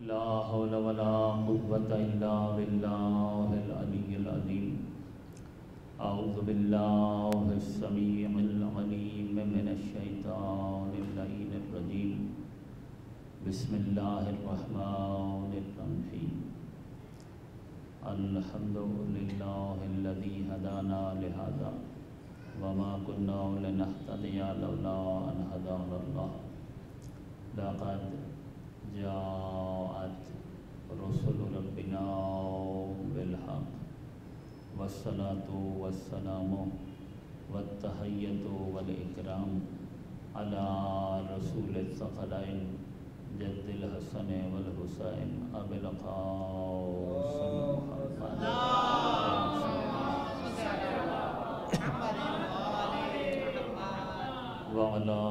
لا حول ولا قوة إلا بالله العلي العظيم. أعوذ بالله السميع العليم من الشيطان اللعين الرجيم. بسم الله الرحمن الرحيم. الحمد لله الذي هدانا لهذا وما كنا لنهتدي لولا أن هدانا الله. لقد جاءت رسل ربنا بالحق والصلاة والسلام والتحية والإكرام على رسول الثقلين جد الحسن والحسين أبي القاسم محمد وعلى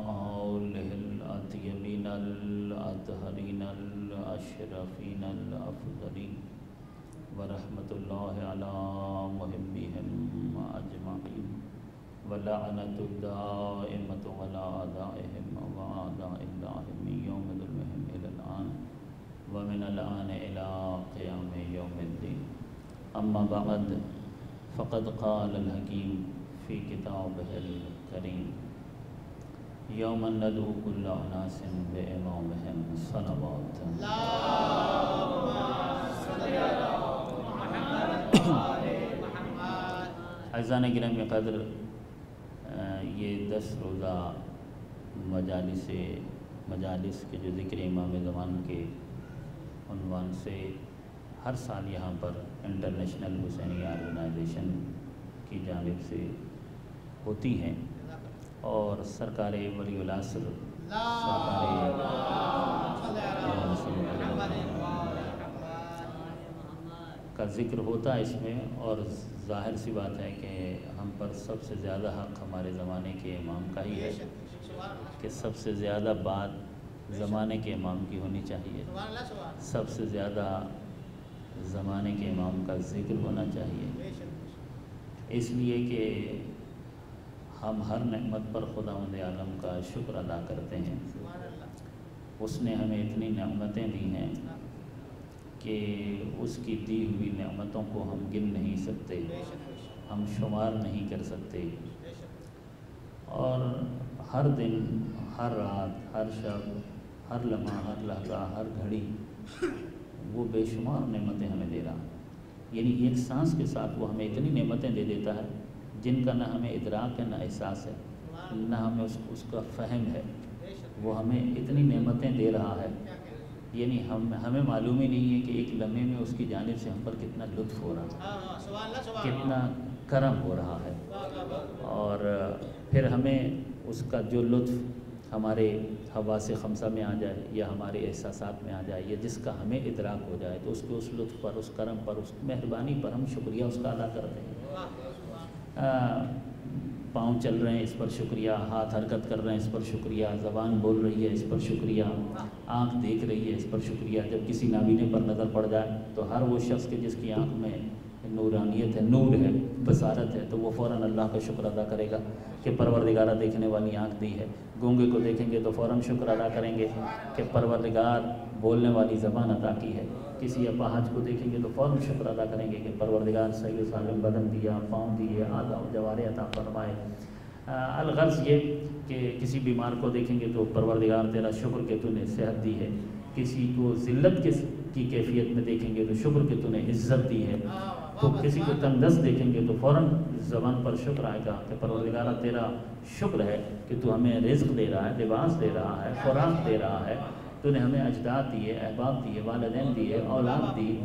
آله الأطيبين الأطهرين الأشرفين الأفضلين ورحمة الله على محبهم أجمعين ولعنة الدائمة على أعدائهم وأعداء الله من يوم ظلمهم إلى الآن ومن الآن إلى قيام يوم الدين. أما بعد فقد قال الحكيم في كتابه الكريم يوم ندعو كل أناس بإمامهم صلوات. عزیزان گرامی قدر، یہ 10 روزہ مجالس کے جو ذکر امام زمان کے عنوان سے ہر سال یہاں پر انٹرنیشنل حسینیہ آرگنائزیشن کی جانب سے ہوتی ہیں اور سرکار ولی العصر کا ذکر ہوتا ہے اس میں، اور ظاہر سی بات ہے کہ ہم پر سب سے زیادہ حق ہمارے زمانے کے امام کا ہی ہے کہ سب سے زیادہ بات زمانے کے امام کی ہونی چاہیے، سب سے زیادہ زمانے کے امام کا ذکر ہونا چاہیے، اس لیے کہ ہم ہر نعمت پر خداوند عالم کا شکر ادا کرتے ہیں۔ اس نے ہمیں اتنی نعمتیں دی ہیں کہ اس کی دی ہوئی نعمتوں کو ہم گن نہیں سکتے، ہم شمار نہیں کر سکتے، اور ہر دن، ہر رات، ہر شب، ہر لمحہ، ہر لحظہ، ہر گھڑی وہ بے شمار نعمتیں ہمیں دے رہا ہے۔ یعنی ایک سانس کے ساتھ وہ ہمیں اتنی نعمتیں دے دیتا ہے جن کا نہ ہمیں ادراک ہے، نہ احساس ہے، نہ ہمیں اس کا فہم ہے۔ وہ ہمیں اتنی نعمتیں دے رہا ہے، یعنی ہمیں معلوم ہی نہیں ہے کہ ایک لمحے میں اس کی جانب سے ہم پر کتنا لطف ہو رہا ہے، کتنا کرم ہو رہا ہے، اور پھر ہمیں اس کا جو لطف ہمارے حواس خمسہ میں آ جائے یا ہمارے احساسات میں آ جائے یا جس کا ہمیں ادراک ہو جائے تو اس کے اس لطف پر، اس کرم پر، اس مہربانی پر ہم شکریہ اس کا ادا کرتے ہیں۔ پاؤں چل رہے ہیں اس پر شکریہ، ہاتھ حرکت کر رہے ہیں اس پر شکریہ، زبان بول رہی ہے اس پر شکریہ، آنکھ دیکھ رہی ہے اس پر شکریہ۔ جب کسی نابینے پر نظر پڑ جائے تو ہر وہ شخص کے جس کی آنکھ میں نورانیت ہے، نور ہے، بصارت ہے، تو وہ فوراً اللہ کا شکر ادا کرے گا کہ پروردگارہ دیکھنے والی آنکھ دی ہے۔ گونگے کو دیکھیں گے تو فوراً شکر ادا کریں گے کہ پروردگار بولنے والی زبان عطا کی ہے۔ کسی اپاہج کو دیکھیں گے تو فوراً شکر ادا کریں گے کہ پروردگار صحیح و سالم بدن دیا، پاؤں دیے، اعضاء و جوارح عطا فرمائے۔ الغرض یہ کہ کسی بیمار کو دیکھیں گے تو پروردگار تیرا شکر کہ تو نے صحت دی ہے۔ کسی کو ذلت کی کیفیت میں دیکھیں گے تو شکر کہ تو نے عزت دی ہے۔ تو کسی کو تندرست دیکھیں گے تو فوراً زبان پر شکر آئے گا کہ پروردگارہ تیرا شکر ہے کہ تو ہمیں رزق دے رہا ہے، لباس دے رہا ہے، خوراک دے رہا ہے، تو نے ہمیں اجداد دیے، احباب دیے، والدین دیے، اولاد دی،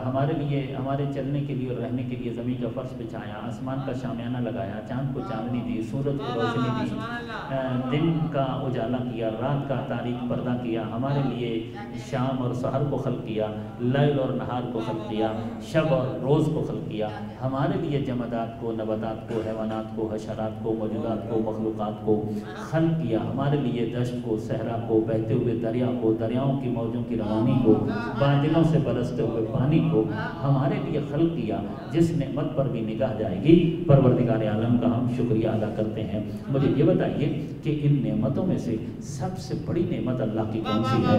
ہمارے لیے، ہمارے چلنے کے لیے اور رہنے کے لیے زمین کا فرش بچھایا، آسمان کا شامیانہ لگایا، چاند کو چاندنی دی، سورج کو روشنی دی، دن کا اجالا کیا، رات کا تاریک پردہ کیا، ہمارے لیے شام اور سحر کو خلق کیا، لیل اور نہار کو خلق کیا، شب اور روز کو خلق کیا، ہمارے لیے جمادات کو، نباتات کو، حیوانات کو، حشرات کو، موجودات کو، مخلوقات کو خلق کیا، ہمارے لیے دشت کو، صحرا کو، بہتے ہوئے دریا کو، دریاؤں کی موجوں کی روانی کو، بادلوں سے برستے ہوئے پانی کو ہمارے لیے خلق کیا، جس نعمت پر بھی نگاہ جائے گی پروردگار عالم کا ہم شکریہ ادا کرتے ہیں۔ مجھے یہ بتائیے کہ ان نعمتوں میں سے سب سے بڑی نعمت اللہ کی کون سی ہے؟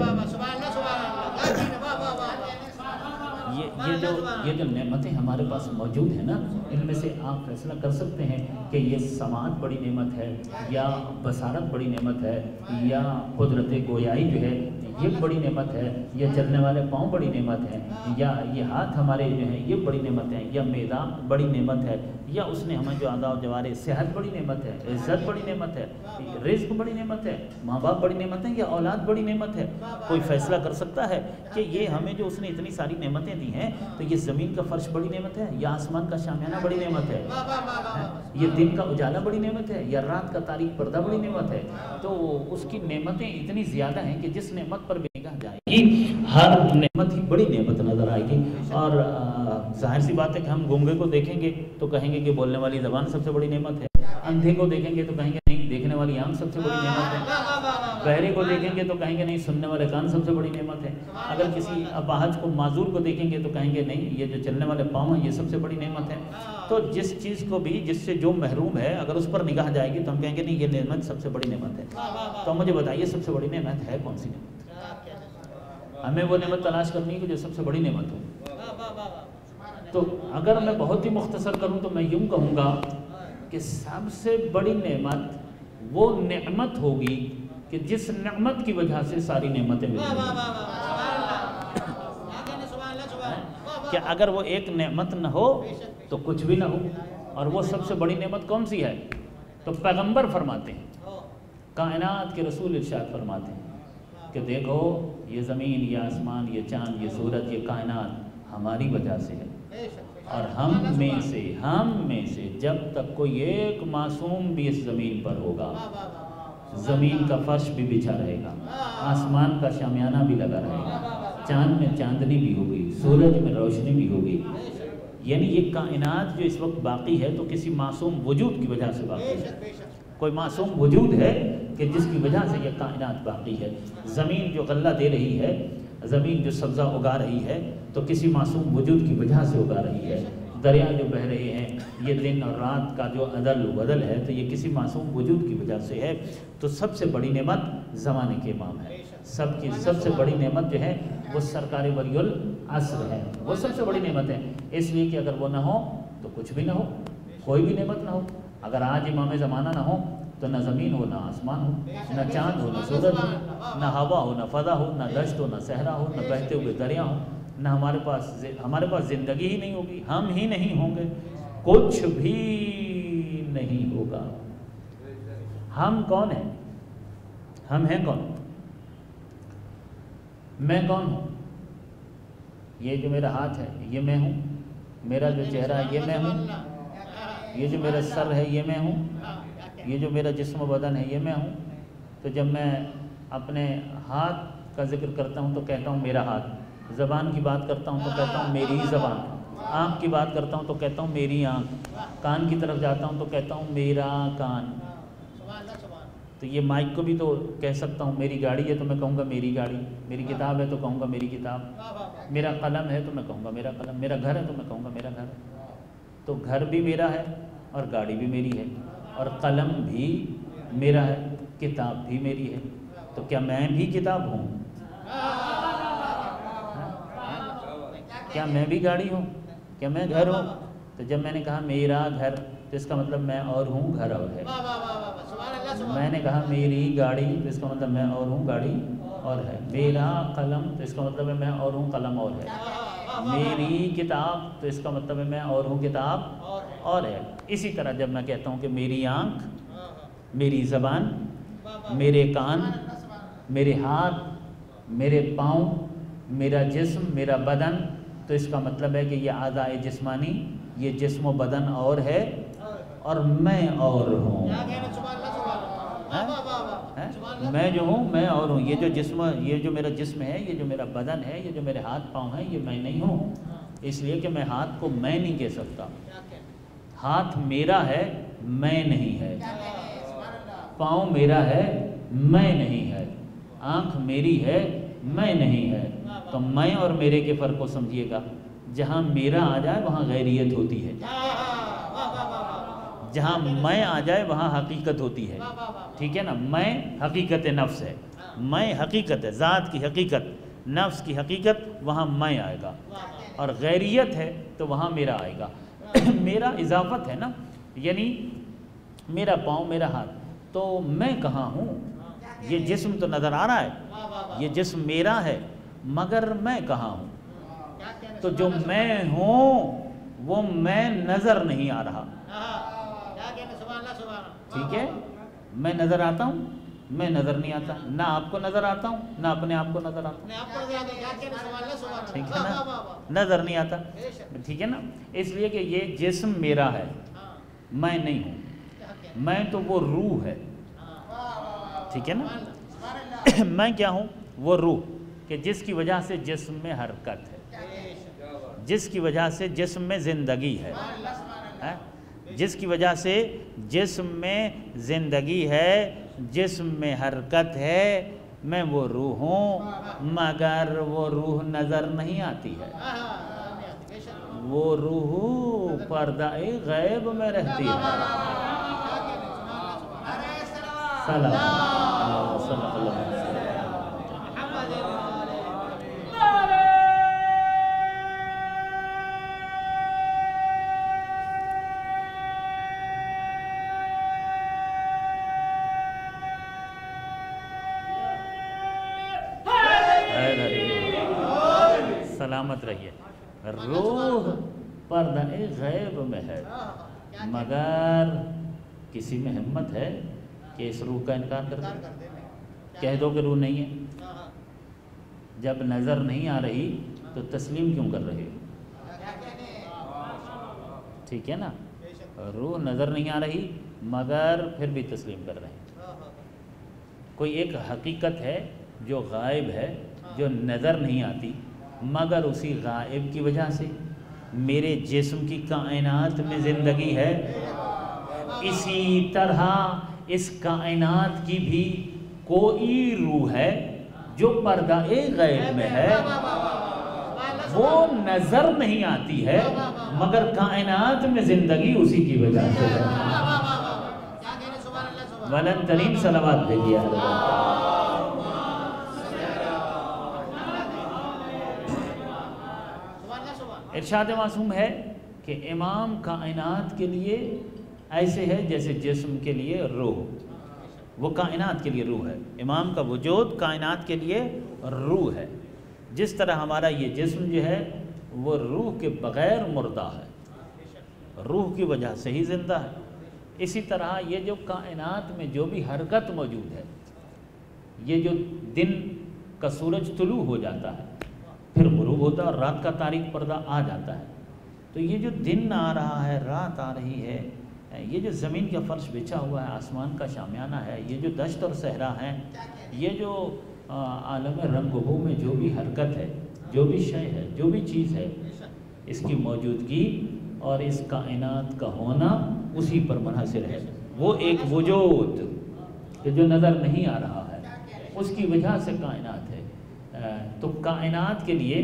یہ جو نعمتیں ہمارے پاس موجود ہیں نا، ان میں سے آپ فیصلہ کر سکتے ہیں کہ یہ سماعت بڑی نعمت ہے، یا بصارت بڑی نعمت ہے، یا قدرت گویائی جو ہے یہ بڑی نعمت ہے، یا چلنے والے پاؤں بڑی نعمت ہے، یا یہ ہاتھ ہمارے جو ہیں یہ بڑی نعمت ہے، یا میدان بڑی نعمت ہے، یا اس نے ہمیں جو اعضاء و جوارح، صحت بڑی نعمت ہے، عزت بڑی نعمت ہے، رزق بڑی نعمت ہے، ماں باپ بڑی نعمت ہے، یا اولاد بڑی نعمت ہے؟ کوئی فیصلہ کر سکتا ہے کہ یہ ہمیں جو اس نے اتنی ساری نعمتیں دی ہیں، تو یہ زمین کا فرش بڑی نعمت ہے، یا آسمان کا شامیانہ بڑی نعمت ہے، یہ دن کا اجالا بڑی نعمت ہے، یا رات کا تاریک پردہ بڑی نعمت ہے؟ تو اس کی نعمتیں اتنی زیادہ ہیں کہ جس نعمت پر بھی نگاہ جائے گی ہر نعمت ہی بڑی نعمت نظر آئے گی۔ اور ظاہر سی بات ہے کہ ہم گونگے کو دیکھیں گے تو کہیں گے کہ بولنے والی زبان سب سے بڑی نعمت ہے، اندھے کو دیکھیں گے تو کہیں گے نہیں دیکھنے والی آنکھ سب سے بڑی نعمت ہے، بہرے کو دیکھیں گے تو کہیں گے نہیں سننے والے کان سب سے بڑی نعمت ہے، اگر کسی اپاہج کو معذور کو دیکھیں گے تو کہیں گے نہیں یہ جو چلنے والے پاؤں ہیں یہ سب سے بڑی نعمت ہے۔ تو جس چیز کو بھی جس سے جو محروم ہے اگر اس پر نگاہ جائے گی تو ہم کہیں گے نہیں یہ نعمت سب سے بڑی نعمت ہے۔ تو مجھے بتائیے سب سے بڑی نعمت ہے کون سی نعمت؟ ہمیں وہ نعمت تلاش کرنی ہے جو سب سے بڑی نعمت ہو۔ تو اگر میں بہت ہی مختصر کروں تو میں یوں کہوں گا کہ سب سے بڑی نعمت وہ نعمت ہوگی کہ جس نعمت کی وجہ سے ساری نعمتیں ملیں گی۔ کہ اگر وہ ایک نعمت نہ ہو تو کچھ بھی نہ ہو، اور وہ سب سے بڑی نعمت کون سی ہے؟ تو پیغمبر فرماتے ہیں، کائنات کے رسول ارشاد فرماتے ہیں کہ دیکھو یہ زمین، یہ آسمان، یہ چاند، یہ سورج، یہ کائنات ہماری وجہ سے ہے، اور ہم میں سے جب تک کوئی ایک معصوم بھی اس زمین پر ہوگا زمین کا فرش بھی بچھا رہے گا، آسمان کا شامیانہ بھی لگا رہے گا، چاند میں چاندنی بھی ہوگی، سورج میں روشنی بھی ہوگی، یعنی یہ کائنات جو اس وقت باقی ہے تو کسی معصوم وجود کی وجہ سے باقی ہے۔ کوئی معصوم وجود ہے کہ جس کی وجہ سے یہ کائنات باقی ہے۔ زمین جو غلہ دے رہی ہے، زمین جو سبزہ اگا رہی ہے تو کسی معصوم وجود کی وجہ سے اگا رہی ہے۔ دریا جو بہہ رہے ہیں، یہ دن اور رات کا جو عدل و بدل ہے تو یہ کسی معصوم وجود کی وجہ سے ہے۔ تو سب سے بڑی نعمت زمانے کے امام ہے، سب سے بڑی نعمت جو ہے وہ سرکار ولی العصر ہے، وہ سب سے بڑی نعمت ہے، اس لیے کہ اگر وہ نہ ہو تو کچھ بھی نہ ہو، کوئی بھی نعمت نہ ہو۔ اگر آج امام زمانہ نہ ہو تو نہ زمین ہو، نہ آسمان ہو، نہ چاند ہو، نہ سورج ہو، نہ ہوا ہو، نہ فضا ہو، نہ دشت ہو، نہ صحرا ہو، نہ بہتے ہوئے دریا ہو، نہ ہمارے پاس زندگی ہی نہیں ہوگی، ہم ہی نہیں ہوں گے، کچھ بھی نہیں ہوگا۔ ہم کون ہیں؟ ہم ہیں کون؟ میں کون ہوں؟ یہ جو میرا ہاتھ ہے یہ میں ہوں، میرا جو چہرہ ہے یہ میں ہوں، یہ جو میرا سر ہے یہ میں ہوں، یہ جو میرا جسم و بدن ہے یہ میں ہوں۔ تو جب میں اپنے ہاتھ کا ذکر کرتا ہوں تو کہتا ہوں میرا ہاتھ، زبان کی بات کرتا ہوں تو کہتا ہوں میری زبان، آنکھ کی بات کرتا ہوں تو کہتا ہوں میری آنکھ، کان کی طرف جاتا ہوں تو کہتا ہوں میرا کان۔ تو یہ مائک کو بھی تو کہہ سکتا ہوں، میری گاڑی ہے تو میں کہوں گا میری گاڑی، میری کتاب ہے تو کہوں گا میری کتاب، میرا قلم ہے تو میں کہوں گا میرا قلم، میرا گھر ہے تو میں کہوں گا میرا گھر۔ تو گھر بھی میرا ہے اور گاڑی بھی میری ہے اور قلم بھی میرا ہے، کتاب بھی میری ہے۔ تو کیا میں بھی کتاب ہوں؟ کیا میں بھی گاڑی ہوں؟ کیا میں گھر ہوں؟ تو جب میں نے کہا میرا گھر تو اس کا مطلب میں اور ہوں، گھر اور ہے۔ میں نے کہا میری گاڑی تو اس کا مطلب میں اور ہوں، گاڑی اور ہے۔ میرا قلم تو اس کا مطلب ہے میں اور ہوں، قلم اور ہے۔ میری کتاب تو اس کا مطلب ہے میں اور ہوں، کتاب اور ہے۔ اسی طرح جب میں کہتا ہوں کہ میری آنکھ، میری زبان، میرے کان، میرے ہاتھ، میرے پاؤں، میرا جسم، میرا بدن، تو اس کا مطلب ہے کہ یہ اعضاء جسمانی، یہ جسم و بدن اور ہے اور میں اور ہوں۔ میں جو ہوں میں اور ہوں، یہ جو میرا جسم ہے، یہ جو میرا بدن ہے، یہ جو میرے ہاتھ پاؤں ہیں، یہ میں نہیں ہوں، اس لیے کہ میں ہاتھ کو میں نہیں کہہ سکتا۔ ہاتھ میرا ہے، میں نہیں ہے، پاؤں میرا ہے، میں نہیں ہے، آنکھ میری ہے، میں نہیں ہے۔ تو میں اور میرے کے فرق کو سمجھیے گا، جہاں میرا آ جائے وہاں غیریت ہوتی ہے، جہاں میں آ جائے وہاں حقیقت ہوتی ہے، ٹھیک ہے نا؟ میں حقیقت نفس ہے، میں حقیقت ہے، ذات کی حقیقت، نفس کی حقیقت وہاں میں آئے گا، اور غیریت ہے تو وہاں میرا آئے گا۔ میرا اضافت ہے نا، یعنی میرا پاؤں، میرا ہاتھ، تو میں کہاں ہوں؟ یہ جسم تو نظر آ رہا ہے، یہ جسم میرا ہے، مگر میں کہاں ہوں؟ تو جو میں ہوں وہ میں نظر نہیں آ رہا، ٹھیک ہے؟ میں نظر آتا ہوں، میں نظر نہیں آتا، نہ آپ کو نظر آتا ہوں نہ اپنے آپ کو نظر آتا ہوں، ٹھیک ہے نا؟ نظر نہیں آتا، ٹھیک ہے نا؟ اس لیے کہ یہ جسم میرا ہے، میں نہیں ہوں، میں تو وہ روح ہے، ٹھیک ہے نا؟ میں کیا ہوں؟ وہ روح، کہ جس کی وجہ سے جسم میں حرکت ہے، جس کی وجہ سے جسم میں زندگی ہے، جس کی وجہ سے جسم میں زندگی ہے، جسم میں حرکت ہے، میں وہ روح ہوں، مگر وہ روح نظر نہیں آتی ہے، وہ روح پردہ غیب میں رہتی ہے۔ صلی اللہ علیہ وسلم۔ سلامت رہیے۔ روح پردہ غیب میں ہے، مگر کسی میں ہمت ہے کہ اس روح کا انکار کر دے؟ کہہ دو کہ روح نہیں ہے۔ جب نظر نہیں آ رہی تو تسلیم کیوں کر رہے ہو؟ ٹھیک ہے نا؟ روح نظر نہیں آ رہی مگر پھر بھی تسلیم کر رہے ہیں۔ کوئی ایک حقیقت ہے جو غائب ہے، جو نظر نہیں آتی، مگر اسی غائب کی وجہ سے میرے جسم کی کائنات میں زندگی ہے۔ اسی طرح اس کائنات کی بھی کوئی روح ہے جو پردہ غیب میں ہے، وہ نظر نہیں آتی ہے مگر کائنات میں زندگی اسی کی وجہ سے ہے۔ بلند ترین صلوات بھیجیے اللہ۔ ارشاد معصوم ہے کہ امام کائنات کے لیے ایسے ہے جیسے جسم کے لیے روح، وہ کائنات کے لیے روح ہے۔ امام کا وجود کائنات کے لیے روح ہے، جس طرح ہمارا یہ جسم جو ہے وہ روح کے بغیر مردہ ہے، روح کی وجہ سے ہی زندہ ہے۔ اسی طرح یہ جو کائنات میں جو بھی حرکت موجود ہے، یہ جو دن کا سورج طلوع ہو جاتا ہے، پھر غروب ہوتا ہے اور رات کا تاریک پردہ آ جاتا ہے، تو یہ جو دن آ رہا ہے، رات آ رہی ہے، یہ جو زمین کا فرش بچھا ہوا ہے، آسمان کا شامیانہ ہے، یہ جو دشت اور صحرا ہے، یہ جو عالم رنگ و بو میں جو بھی حرکت ہے، جو بھی شے ہے، جو بھی چیز ہے، اس کی موجودگی اور اس کائنات کا ہونا اسی پر منحصر ہے۔ وہ ایک وجود کہ جو نظر نہیں آ رہا ہے، اس کی وجہ سے کائنات ہے۔ تو کائنات کے لیے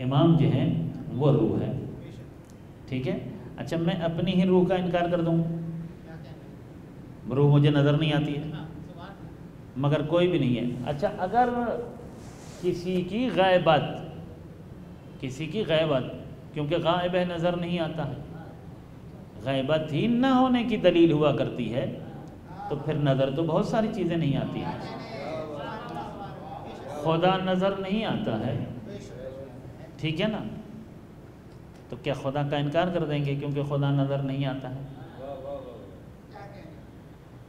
امام جو ہیں وہ روح ہے، ٹھیک ہے؟ اچھا، میں اپنی ہی روح کا انکار کر دوں، روح مجھے نظر نہیں آتی ہے مگر کوئی بھی نہیں ہے۔ اچھا، اگر کسی کی غیبت، کیونکہ غائب ہے، نظر نہیں آتا ہے، غیبت ہی نہ ہونے کی دلیل ہوا کرتی ہے، تو پھر نظر تو بہت ساری چیزیں نہیں آتی ہیں۔ خدا نظر نہیں آتا ہے، ٹھیک ہے نا؟ تو کیا خدا کا انکار کر دیں گے کیونکہ خدا نظر نہیں آتا ہے؟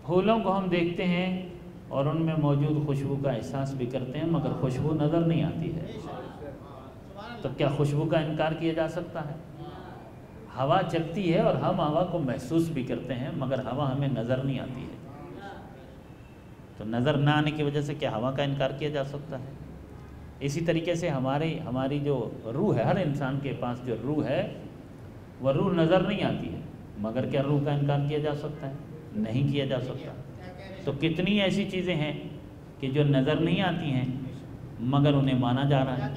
پھولوں کو ہم دیکھتے ہیں اور ان میں موجود خوشبو کا احساس بھی کرتے ہیں مگر خوشبو نظر نہیں آتی ہے، تو کیا خوشبو کا انکار کیا جا سکتا ہے؟ ہوا چلتی ہے اور ہم ہوا کو محسوس بھی کرتے ہیں مگر ہوا ہمیں نظر نہیں آتی ہے، تو نظر نہ آنے کی وجہ سے کیا ہوا کا انکار کیا جا سکتا ہے؟ اسی طریقے سے ہماری جو روح ہے، ہر انسان کے پاس جو روح ہے وہ روح نظر نہیں آتی ہے مگر کیا روح کا انکار کیا جا سکتا ہے؟ نہیں کیا جا سکتا۔ تو کتنی ایسی چیزیں ہیں کہ جو نظر نہیں آتی ہیں مگر انہیں مانا جا رہا ہے،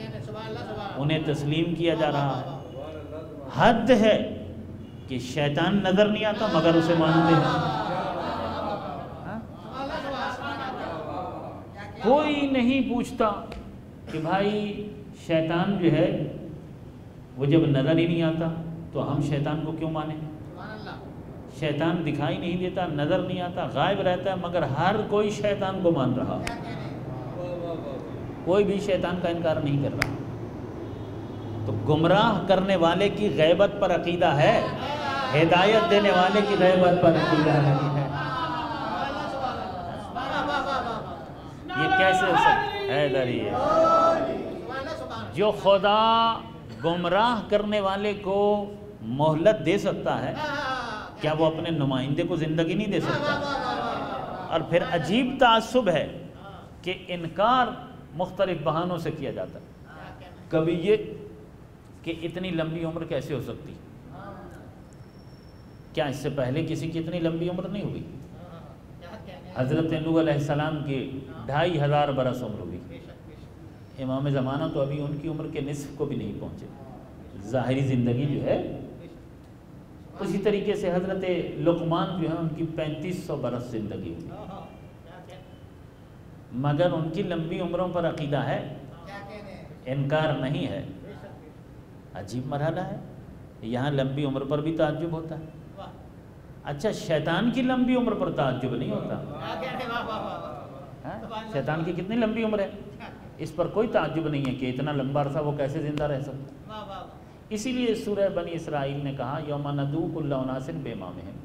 انہیں تسلیم کیا جا رہا ہے۔ حد ہے کہ شیطان نظر نہیں آتا مگر اسے مانتے ہیں۔ کوئی نہیں پوچھتا کہ بھائی شیطان جو ہے وہ جب نظر ہی نہیں آتا تو ہم شیطان کو کیوں مانیں؟ شیطان دکھائی نہیں دیتا، نظر نہیں آتا، غائب رہتا ہے، مگر ہر کوئی شیطان کو مان رہا، کوئی بھی شیطان کا انکار نہیں کر رہا۔ تو گمراہ کرنے والے کی غیبت پر عقیدہ ہے، ہدایت دینے والے کی غیبت پر عقیدہ نہیں ہے۔ یہ کیسے ہو سکتا ہے؟ ادھر ہی ہے۔ جو خدا گمراہ کرنے والے کو مہلت دے سکتا ہے، کیا وہ اپنے نمائندے کو زندگی نہیں دے سکتا؟ اور پھر عجیب تعصب ہے کہ انکار مختلف بہانوں سے کیا جاتا ہے۔ کبھی یہ کہ اتنی لمبی عمر کیسے ہو سکتی؟ کیا اس سے پہلے کسی کی اتنی لمبی عمر نہیں ہوئی؟ حضرت نوح علیہ السلام کی 2500 برس عمر ہوئی۔ امام زمانہ تو ابھی ان کی عمر کے نصف کو بھی نہیں پہنچے، ظاہری زندگی جو ہے۔ اسی طریقے سے حضرت لقمان جو ہے ان کی 3500 برس زندگی ہوئی، مگر ان کی لمبی عمروں پر عقیدہ ہے، انکار نہیں ہے۔ عجیب مرحلہ ہے۔ یہاں لمبی عمر پر بھی تعجب ہوتا ہے۔ اچھا، شیطان کی لمبی عمر پر تعجب نہیں ہوتا؟ شیطان کی کتنی لمبی عمر ہے، اس پر کوئی تعجب نہیں ہے کہ اتنا لمبا عرصہ وہ کیسے زندہ رہ سکتا۔ اسی لیے سورہ بنی اسرائیل نے کہا یوم ندعو کل اناس بامامہم،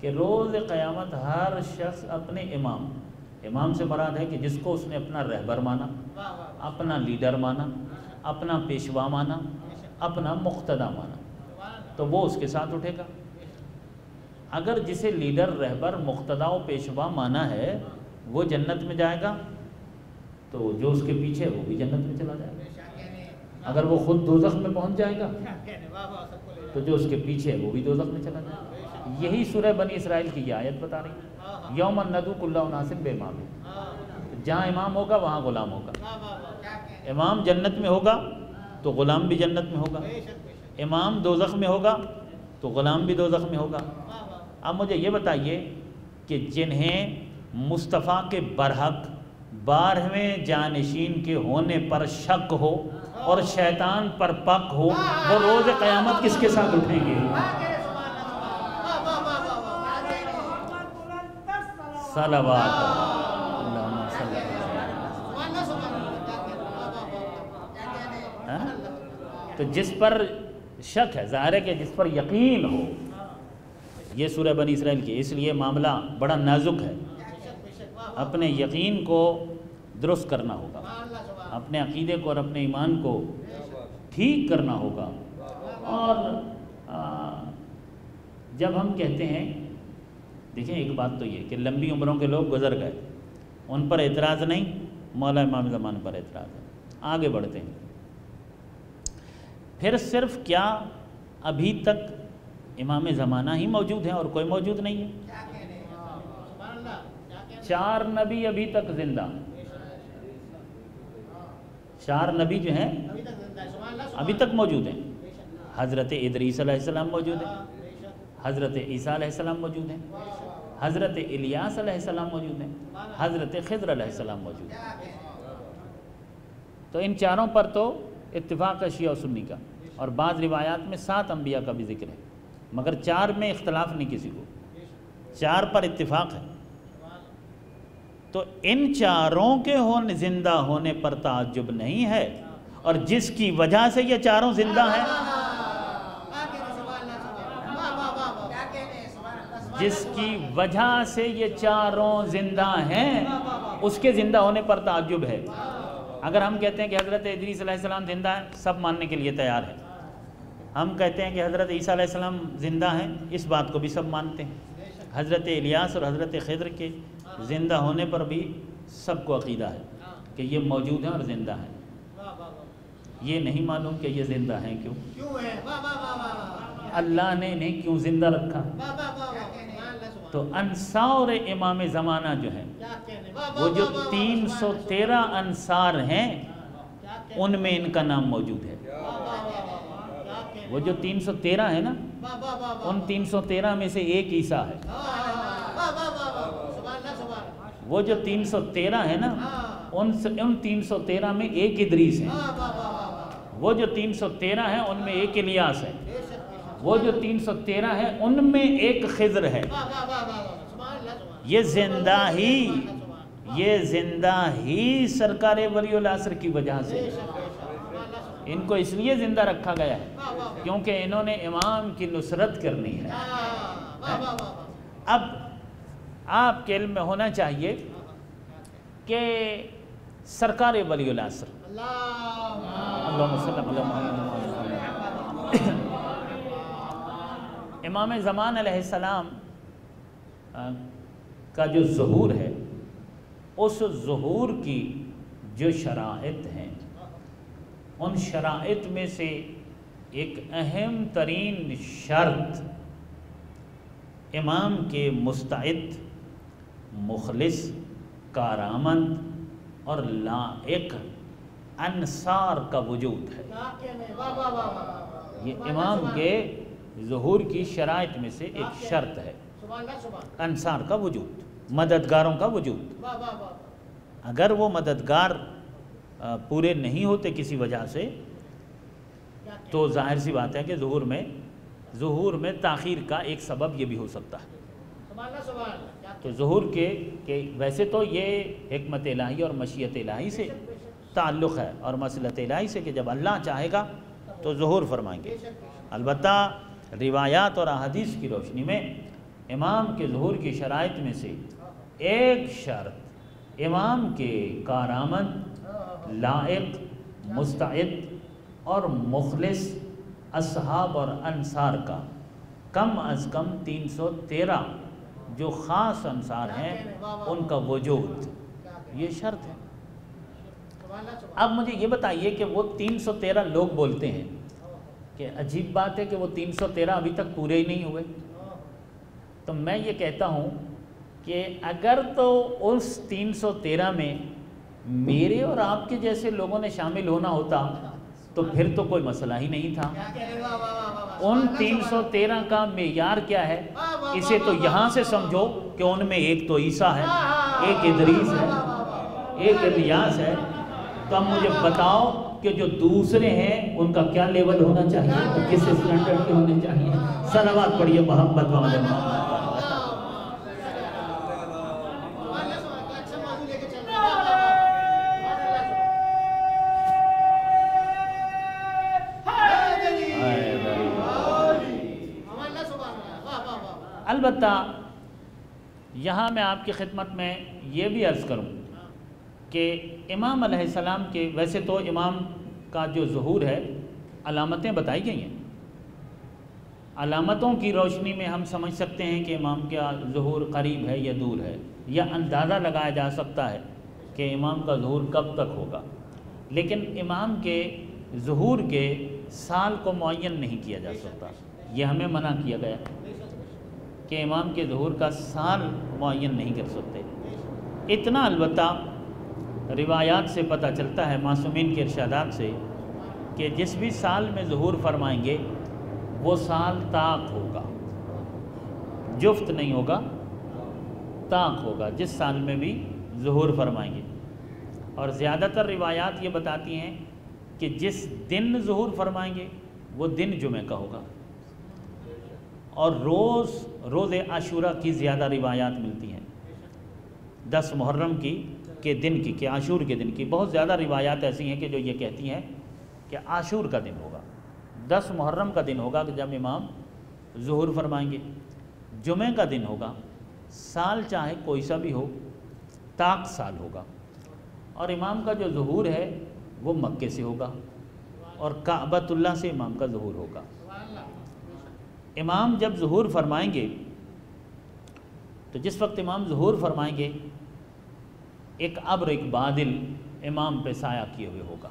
کہ روز قیامت ہر شخص اپنے امام سے مراد ہے کہ جس کو اس نے اپنا رہبر مانا، اپنا لیڈر مانا، اپنا پیشوا مانا، اپنا مقتدی مانا، تو وہ اس کے ساتھ اٹھے گا۔ اگر جسے لیڈر، رہبر، مقتدی و پیشوا مانا ہے وہ جنت میں جائے گا، تو جو اس کے پیچھے وہ بھی جنت میں چلا جائے گا۔ اگر وہ خود دوزخ میں پہنچ جائے گا تو جو اس کے پیچھے وہ بھی دوزخ میں چلا جائے گا۔ یہی سورہ بنی اسرائیل کی یہ آیت بتا رہی ہے، یوم ندعو کل اناس بامامہم۔ جہاں امام ہوگا وہاں غلام ہوگا۔ امام جنت میں ہوگا تو غلام بھی جنت میں ہوگا، امام دوزخ میں ہوگا تو غلام بھی دوزخ میں ہوگا۔ اب مجھے یہ بتائیے کہ جنہیں مصطفیٰ کے برحق 12ویں جانشین کے ہونے پر شک ہو اور شیطان پر پک ہو، وہ روز قیامت کس کے ساتھ اٹھیں گے؟ صلوات اللہم صلی اللہ۔ تو جس پر شک ہے، ظاہر ہے کہ جس پر یقین ہو، یہ سورہ بنی اسرائیل کی، اس لیے معاملہ بڑا نازک ہے۔ اپنے یقین کو درست کرنا ہوگا، اپنے عقیدے کو اور اپنے ایمان کو ٹھیک کرنا ہوگا۔ اور جب ہم کہتے ہیں، دیکھیں ایک بات تو یہ کہ لمبی عمروں کے لوگ گزر گئے، ان پر اعتراض نہیں، مولا امام زمانہ پر اعتراض ہے۔ آگے بڑھتے ہیں۔ پھر صرف کیا ابھی تک امام زمانہ ہی موجود ہیں اور کوئی موجود نہیں ہے؟ 4 نبی ابھی تک زندہ، 4 نبی جو ہیں ابھی تک موجود ہیں۔ حضرت ادریس علیہ السلام موجود ہیں، حضرت عیسیٰ علیہ السلام موجود ہیں، حضرت الیاس علیہ السلام موجود ہیں، حضرت خضر علیہ السلام موجود ہیں۔ تو ان چاروں پر تو اتفاق ہے شیعہ و سنی کا، اور بعض روایات میں 7 انبیاء کا بھی ذکر ہے، مگر 4 میں اختلاف نہیں کسی کو، 4 پر اتفاق ہے۔ تو ان چاروں کے زندہ ہونے پر تعجب نہیں ہے، اور جس کی وجہ سے یہ چاروں زندہ ہیں، جس کی وجہ سے یہ چاروں زندہ ہیں، اس کے زندہ ہونے پر تعجب ہے۔ اگر ہم کہتے ہیں کہ حضرت ادریس علیہ السلام زندہ ہیں، سب ماننے کے لیے تیار ہیں۔ ہم کہتے ہیں کہ حضرت عیسیٰ علیہ السلام زندہ ہیں، اس بات کو بھی سب مانتے ہیں۔ حضرت الیاس اور حضرت خضر کے زندہ ہونے پر بھی سب کو عقیدہ ہے کہ یہ موجود ہیں اور زندہ ہیں۔ یہ نہیں معلوم کہ یہ زندہ ہیں کیوں، اللہ نے انہیں کیوں زندہ رکھا۔ تو انصار امام زمانہ جو ہیں، وہ جو 313 انصار ہیں، ان میں ان کا نام موجود ہے۔ وہ جو 313 ہے نا، ان 313 میں سے ایک عیسیٰ ہے۔ وہ جو 313 ہے نا، ان 313 میں ایک ادریس ہے، وہ جو 313 ہیں ان میں ایک الیاس ہے، وہ جو 313 ہے ان میں ایک خضر ہے۔ یہ زندہ ہی سرکار ولی العصر کی وجہ سے، ان کو اس لیے زندہ رکھا گیا ہے کیونکہ انہوں نے امام کی نصرت کرنی ہے۔ اب آپ کے علم میں ہونا چاہیے کہ سرکار ولی العصر اللہم صلی علی محمد امام زمان علیہ السلام کا جو ظہور ہے، اس ظہور کی جو شرائط ہیں، ان شرائط میں سے ایک اہم ترین شرط امام کے مستعد، مخلص، کارآمد اور لائق انصار کا وجود ہے۔ یہ امام کے ظہور کی شرائط میں سے ایک شرط ہے، انصار کا وجود، مددگاروں کا وجود۔ اگر وہ مددگار پورے نہیں ہوتے کسی وجہ سے تو ظاہر سی بات ہے کہ ظہور میں تاخیر کا ایک سبب یہ بھی ہو سکتا ہے۔ تو ظہور کے ویسے تو یہ حکمت الہی اور مشیت الہی سے تعلق ہے اور مصلحت الہی سے کہ جب اللہ چاہے گا تو ظہور فرمائیں گے۔ البتہ روایات اور احادیث کی روشنی میں امام کے ظہور کی شرائط میں سے ایک شرط امام کے کارآمد، لائق، مستعد اور مخلص اصحاب اور انصار کا کم از کم 313 جو خاص انصار ہیں ان کا وجود، یہ شرط ہے۔ اب مجھے یہ بتائیے کہ وہ 313 لوگ بولتے ہیں کہ عجیب بات ہے کہ وہ 313 ابھی تک پورے ہی نہیں ہوئے، تو میں یہ کہتا ہوں کہ اگر تو اس 313 میں میرے اور آپ کے جیسے لوگوں نے شامل ہونا ہوتا تو پھر تو کوئی مسئلہ ہی نہیں تھا۔ ان 313 کا معیار کیا ہے؟ اسے تو یہاں سے سمجھو کہ ان میں ایک تو عیسیٰ ہے، ایک ادریس ہے، ایک الیاس ہے۔ تو اب مجھے بتاؤ کہ جو دوسرے ہیں ان کا کیا لیول ہونا چاہیے، کس اسٹینڈرڈ کے ہونے چاہیے؟ صلوات پڑھیے محمد محمد۔ البتہ یہاں میں آپ کی خدمت میں یہ بھی عرض کروں کہ امام علیہ السلام کے ویسے تو امام کا جو ظہور ہے علامتیں بتائی گئی ہیں، علامتوں کی روشنی میں ہم سمجھ سکتے ہیں کہ امام کا ظہور قریب ہے یا دور ہے، یا اندازہ لگایا جا سکتا ہے کہ امام کا ظہور کب تک ہوگا، لیکن امام کے ظہور کے سال کو معین نہیں کیا جا سکتا، یہ ہمیں منع کیا گیا کہ امام کے ظہور کا سال معین نہیں کر سکتے۔ اتنا البتہ روایات سے پتہ چلتا ہے، معصومین کے ارشادات سے، کہ جس بھی سال میں ظہور فرمائیں گے وہ سال طاق ہوگا، جفت نہیں ہوگا، طاق ہوگا جس سال میں بھی ظہور فرمائیں گے۔ اور زیادہ تر روایات یہ بتاتی ہیں کہ جس دن ظہور فرمائیں گے وہ دن جمعہ کا ہوگا، اور روز عاشورہ کی زیادہ روایات ملتی ہیں، 10 محرم کے دن کی، کہ عاشور کے دن کی بہت زیادہ روایات ایسی ہیں کہ جو یہ کہتی ہیں کہ عاشور کا دن ہوگا، 10 محرم کا دن ہوگا کہ جب امام ظہور فرمائیں گے، جمعہ کا دن ہوگا، سال چاہے کوئی سا بھی ہو، طاق سال ہوگا، اور امام کا جو ظہور ہے وہ مکے سے ہوگا اور کعبۃ اللہ سے امام کا ظہور ہوگا۔ امام جب ظہور فرمائیں گے تو جس وقت امام ظہور فرمائیں گے ایک ابر، ایک بادل امام پہ سایہ کیے ہوئے ہوگا۔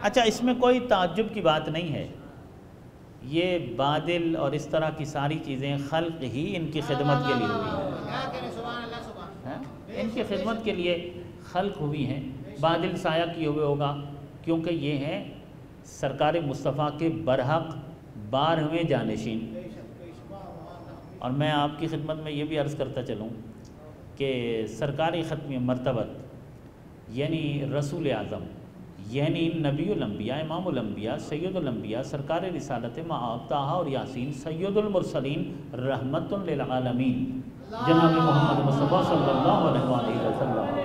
اچھا، اس میں کوئی تعجب کی بات نہیں ہے، یہ بادل اور اس طرح کی ساری چیزیں خلق ہی ان کی خدمت کے لیے ہوئی ہیں، ان کی خدمت کے لیے خلق ہوئی ہیں۔ بادل سایہ کیے ہوئے ہوگا کیونکہ یہ ہیں سرکار مصطفیٰ کے برحق 12ویں جانشین۔ اور میں آپ کی خدمت میں یہ بھی عرض کرتا چلوں کہ سرکاری ختم مرتبت یعنی رسول اعظم یعنی نبی الانبیاء امام الانبیاء سید الانبیاء سرکار رسالت مآب طٰہٰ اور یاسین سید المرسلین رحمت للعالمین جناب محمد مصطفیٰ صلی اللہ علیہ وآلہ وسلم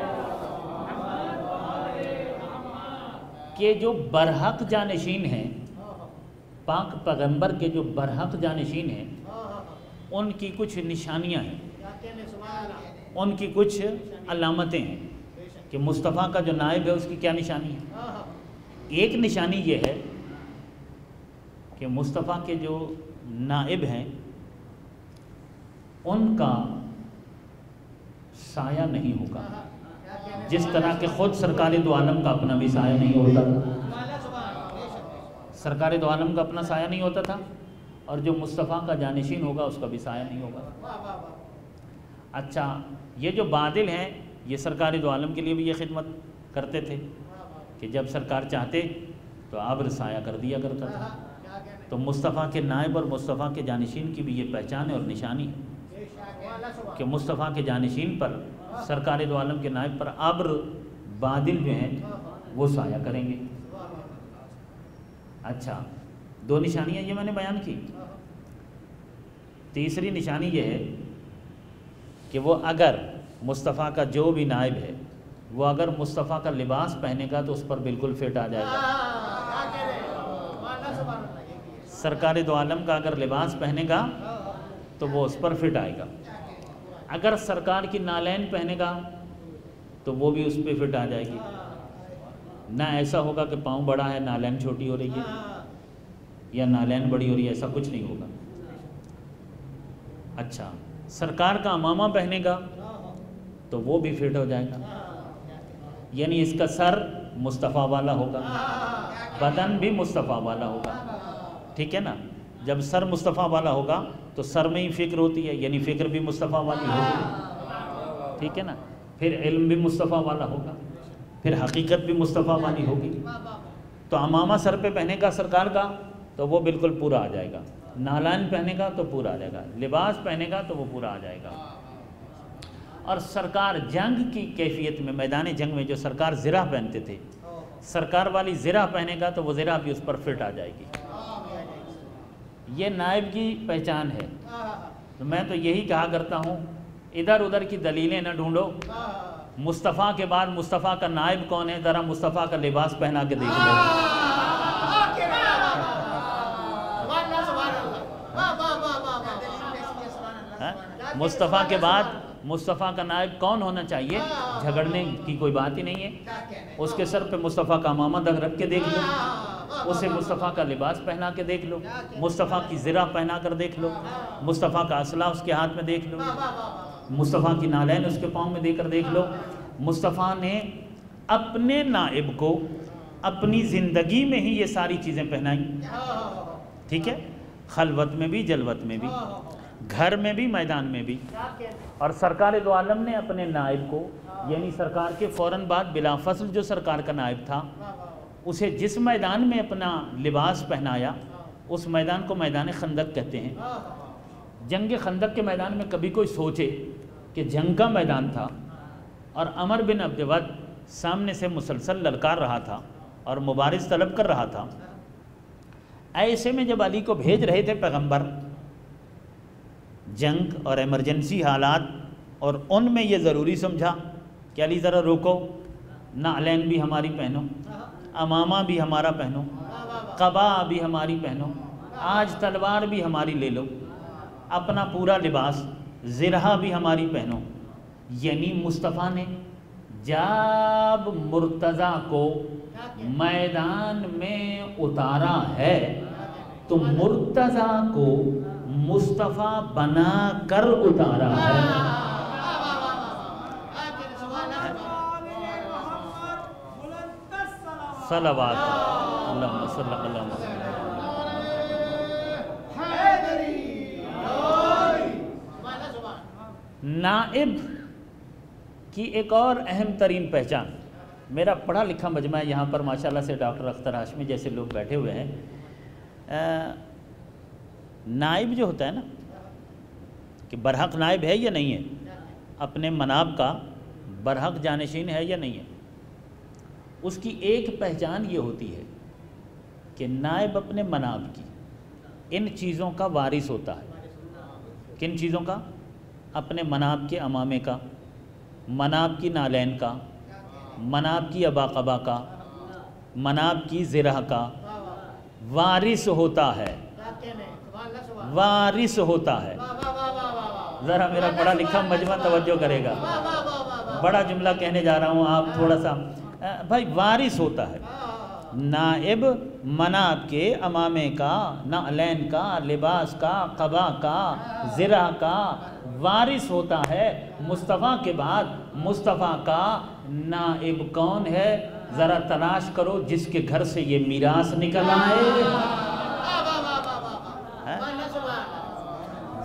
کہ جو برحق جانشین ہیں، پاک پیغمبر کے جو برحق جانشین ہیں، ان کی کچھ نشانیاں ہیں، ان کی کچھ علامتیں ہیں کہ مصطفیٰ کا جو نائب ہے اس کی کیا نشانی ہے۔ ایک نشانی یہ ہے کہ مصطفیٰ کے جو نائب ہیں ان کا سایہ نہیں ہوگا، جس طرح کہ خود سرکار دو عالم کا اپنا بھی سایہ نہیں ہوتا تھا، سرکار دو عالم کا اپنا سایہ نہیں ہوتا تھا، اور جو مصطفیٰ کا جانشین ہوگا اس کا بھی سایہ نہیں ہوگا۔ اچھا، یہ جو بادل ہیں یہ سرکار دو عالم کے لیے بھی یہ خدمت کرتے تھے کہ جب سرکار چاہتے تو ابر سایہ کر دیا کرتا تھا۔ تو مصطفیٰ کے نائب اور مصطفیٰ کے جانشین کی بھی یہ پہچان ہے اور نشانی ہے کہ مصطفیٰ کے جانشین پر، سرکار دو عالم کے نائب پر ابر بادل جو ہیں وہ سایہ کریں گے۔ اچھا، دو نشانیاں یہ میں نے بیان کی۔ تیسری نشانی یہ ہے کہ وہ اگر مصطفیٰ کا جو بھی نائب ہے وہ اگر مصطفیٰ کا لباس پہنے گا تو اس پر بالکل فٹ آ جائے گا۔ سرکار دو عالم کا اگر لباس پہنے گا تو وہ اس پر فٹ آئے گا۔ اگر سرکار کی نالین پہنے گا تو وہ بھی اس پہ فٹ آ جائے گی۔ نہ ایسا ہوگا کہ پاؤں بڑا ہے نالین چھوٹی ہو رہی ہے یا نالین بڑی ہو رہی ہے، ایسا کچھ نہیں ہوگا۔ اچھا، سرکار کا امامہ پہنے گا تو وہ بھی فٹ ہو جائے گا، یعنی اس کا سر مصطفیٰ والا ہوگا، بدن بھی مصطفیٰ والا ہوگا، ٹھیک ہے نا۔ جب سر مصطفیٰ والا ہوگا تو سر میں ہی فکر ہوتی ہے، یعنی فکر بھی مصطفیٰ والی ہوگی، ٹھیک ہے نا۔ پھر علم بھی مصطفیٰ والا ہوگا، پھر حقیقت بھی مصطفیٰ والی ہوگی۔ تو امامہ سر پہ پہنے گا سرکار کا تو وہ بالکل پورا آ جائے گا، نالین پہنے گا تو پورا آ جائے گا، لباس پہنے گا تو وہ پورا آ جائے گا۔ اور سرکار جنگ کی کیفیت میں، میدان جنگ میں جو سرکار زرہ پہنتے تھے، سرکار والی زرہ پہنے گا تو وہ زرہ بھی اس پر فٹ آ جائے گی۔ یہ نائب کی پہچان ہے۔ تو میں تو یہی کہا کرتا ہوں، ادھر ادھر کی دلیلیں نہ ڈھونڈو، مصطفیٰ کے بعد مصطفیٰ کا نائب کون ہے ذرا مصطفیٰ کا لباس پہنا کے دیکھ لو۔ مصطفیٰ کے بعد مصطفیٰ کا نائب کون ہونا چاہیے، جھگڑنے کی کوئی بات ہی نہیں ہے۔ اس کے سر پہ مصطفیٰ کا امامہ رکھ کے دیکھ لو، اسے مصطفیٰ کا لباس پہنا کے دیکھ لو، مصطفیٰ کی زرہ پہنا کر دیکھ لو، مصطفیٰ کا اسلحہ اس کے ہاتھ میں دیکھ لو، مصطفیٰ کی نالین اس کے پاؤں میں دے کر دیکھ لو۔ مصطفیٰ نے اپنے نائب کو اپنی زندگی میں ہی یہ ساری چیزیں پہنائیں، ٹھیک ہے، خلوت میں بھی، جلوت میں بھی، گھر میں بھی، میدان میں بھی۔ اور سرکار دو عالم نے اپنے نائب کو، یعنی سرکار کے فوراً بعد بلا فصل جو سرکار کا نائب تھا، اسے جس میدان میں اپنا لباس پہنایا اس میدان کو میدان خندق کہتے ہیں۔ جنگ خندق کے میدان میں کبھی کوئی سوچے کہ جنگ کا میدان تھا اور عمر بن عبد ود سامنے سے مسلسل للکار رہا تھا اور مبارز طلب کر رہا تھا، ایسے میں جب علی کو بھیج رہے تھے پیغمبر جنگ اور ایمرجنسی حالات، اور ان میں یہ ضروری سمجھا کہ علی ذرا روکو، نعلین بھی ہماری پہنو، امامہ بھی ہمارا پہنو، قبا بھی ہماری پہنو، آج تلوار بھی ہماری لے لو، اپنا پورا لباس زرہ بھی ہماری پہنو۔ یعنی مصطفیٰ نے جب مرتضیٰ کو میدان میں اتارا ہے تو مرتضیٰ کو مصطفیٰ بنا کر اتارا ہے۔ صلوات اللہم صلی اللہ علیہ وسلم۔ نائب کی ایک اور اہم ترین پہچان، میرا پڑھا لکھا مجمع ہے یہاں پر ماشاءاللہ سے ڈاکٹر اختر ہاشمی جیسے لوگ بیٹھے ہوئے ہیں۔ نائب جو ہوتا ہے نا کہ برحق نائب ہے یا نہیں ہے، اپنے مناب کا برحق جانشین ہے یا نہیں ہے؟ اس کی ایک پہچان یہ ہوتی ہے کہ نائب اپنے مناب کی ان چیزوں کا وارث ہوتا ہے۔ کن چیزوں کا؟ اپنے مناب کے امامے کا، مناب کی نالین کا، مناب کی ابا قبا کا، مناب کی زرہ کا وارث ہوتا ہے، وارث ہوتا ہے۔ ذرا میرا پڑھا لکھا مجمع توجہ کرے گا، بڑا جملہ کہنے جا رہا ہوں، آپ تھوڑا سا بھائی، وارث ہوتا ہے۔ نائب مناب کے امامے کا، نعلین کا، لباس کا، قبا کا، زرہ کا وارث ہوتا ہے۔ مصطفیٰ کے بعد مصطفیٰ کا نائب کون ہے؟ ذرا تلاش کرو جس کے گھر سے یہ میراث نکل آئے،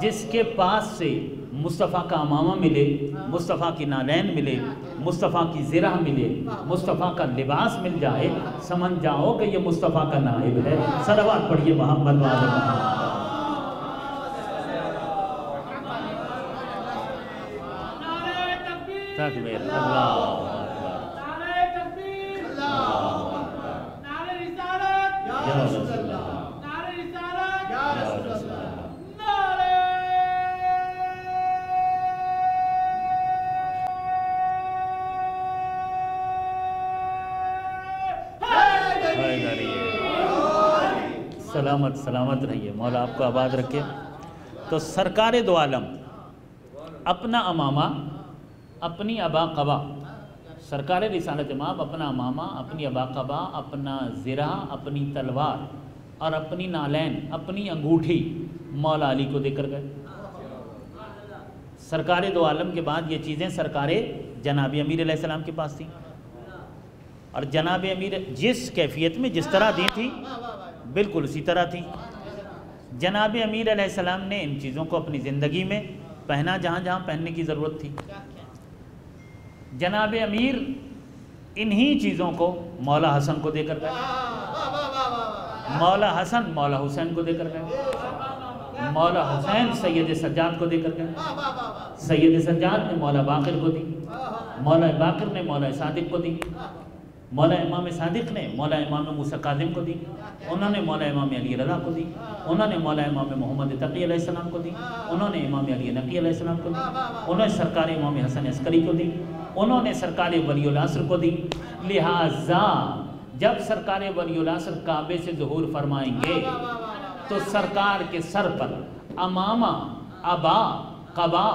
جس کے پاس سے مصطفیٰ کا امامہ ملے، مصطفیٰ کی نالین ملے، مصطفیٰ کی زرہ ملے، مصطفیٰ کا لباس مل جائے، سمجھ جاؤ کہ یہ مصطفیٰ کا نائب ہے۔ صلوات پڑھیے محمد والے محمد۔ تکبیر، اللہ سلامت سلامت رہیے، مولا آپ کو آباد رکھے۔ تو سرکار دو عالم اپنا امامہ، اپنی ابا قبا، سرکار رسالت مآب اپنا امامہ، اپنی ابا قبا، اپنا زرہ، اپنی تلوار اور اپنی نالین، اپنی انگوٹھی مولا علی کو دے کر گئے۔ سرکار دو عالم کے بعد یہ چیزیں سرکار جناب امیر علیہ السلام کے پاس تھیں، اور جناب امیر جس کیفیت میں جس طرح دی تھی بالکل اسی طرح تھی۔ جناب امیر علیہ السلام نے ان چیزوں کو اپنی زندگی میں پہنا جہاں جہاں پہننے کی ضرورت تھی۔ جناب امیر انہی چیزوں کو مولا حسن کو دے کر گئے، مولا حسن مولا حسین کو دے کر گئے، مولا حسین سید سجاد کو دے کر گئے، سید سجاد نے مولا باقر کو دی، مولا باقر نے مولا صادق کو دی، مولا امام صادق نے مولا امام موسیٰ کاظم کو دی، انہوں نے مولا امام علی رضا کو دی، انہوں نے مولا امام محمد تقی علیہ السلام کو دی، انہوں نے امام علی نقی علیہ السلام کو دی، انہوں نے سرکار امام حسن عسکری کو دی، انہوں نے سرکار ولی العصر کو دی۔ لہٰذا جب سرکار ولی العصر کعبے سے ظہور فرمائیں گے تو سرکار کے سر پر امامہ، ابا، قبا،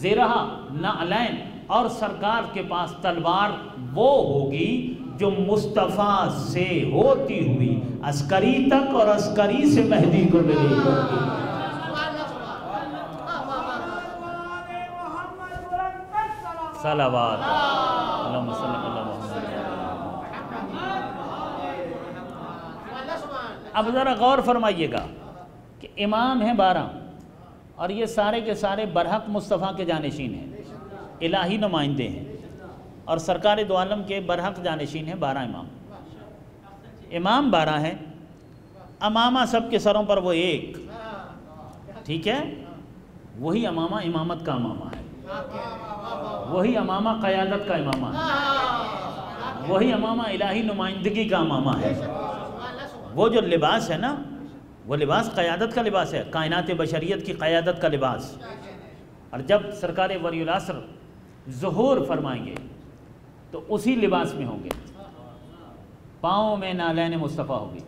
زرہ، نعلین اور سرکار کے پاس تلوار وہ ہوگی جو مصطفیٰ سے ہوتی ہوئی عسکری تک اور عسکری سے مہدی کو ملے ہوگی۔ صلوات اللہم صلی اللہ محمد۔ اب ذرا غور فرمائیے گا کہ امام ہیں 12 اور یہ سارے کے سارے برحق مصطفیٰ کے جانشین ہیں، الہی نمائندے ہیں، اور سرکار دو عالم کے برحق جانشین ہیں 12 امام۔ امام 12 ہیں، امامہ سب کے سروں پر وہ ایک، ٹھیک ہے؟ وہی امامہ امامت کا امامہ ہے، وہی امامہ قیادت کا امامہ ہے، وہی امامہ الہی نمائندگی کا امامہ ہے۔ وہ جو لباس ہے نا، وہ لباس قیادت کا لباس ہے، کائنات بشریت کی قیادت کا لباس۔ اور جب سرکار ولی العصر ظہور فرمائیں گے تو اسی لباس میں ہوں گے، پاؤں میں نالین مصطفیٰ ہوگی،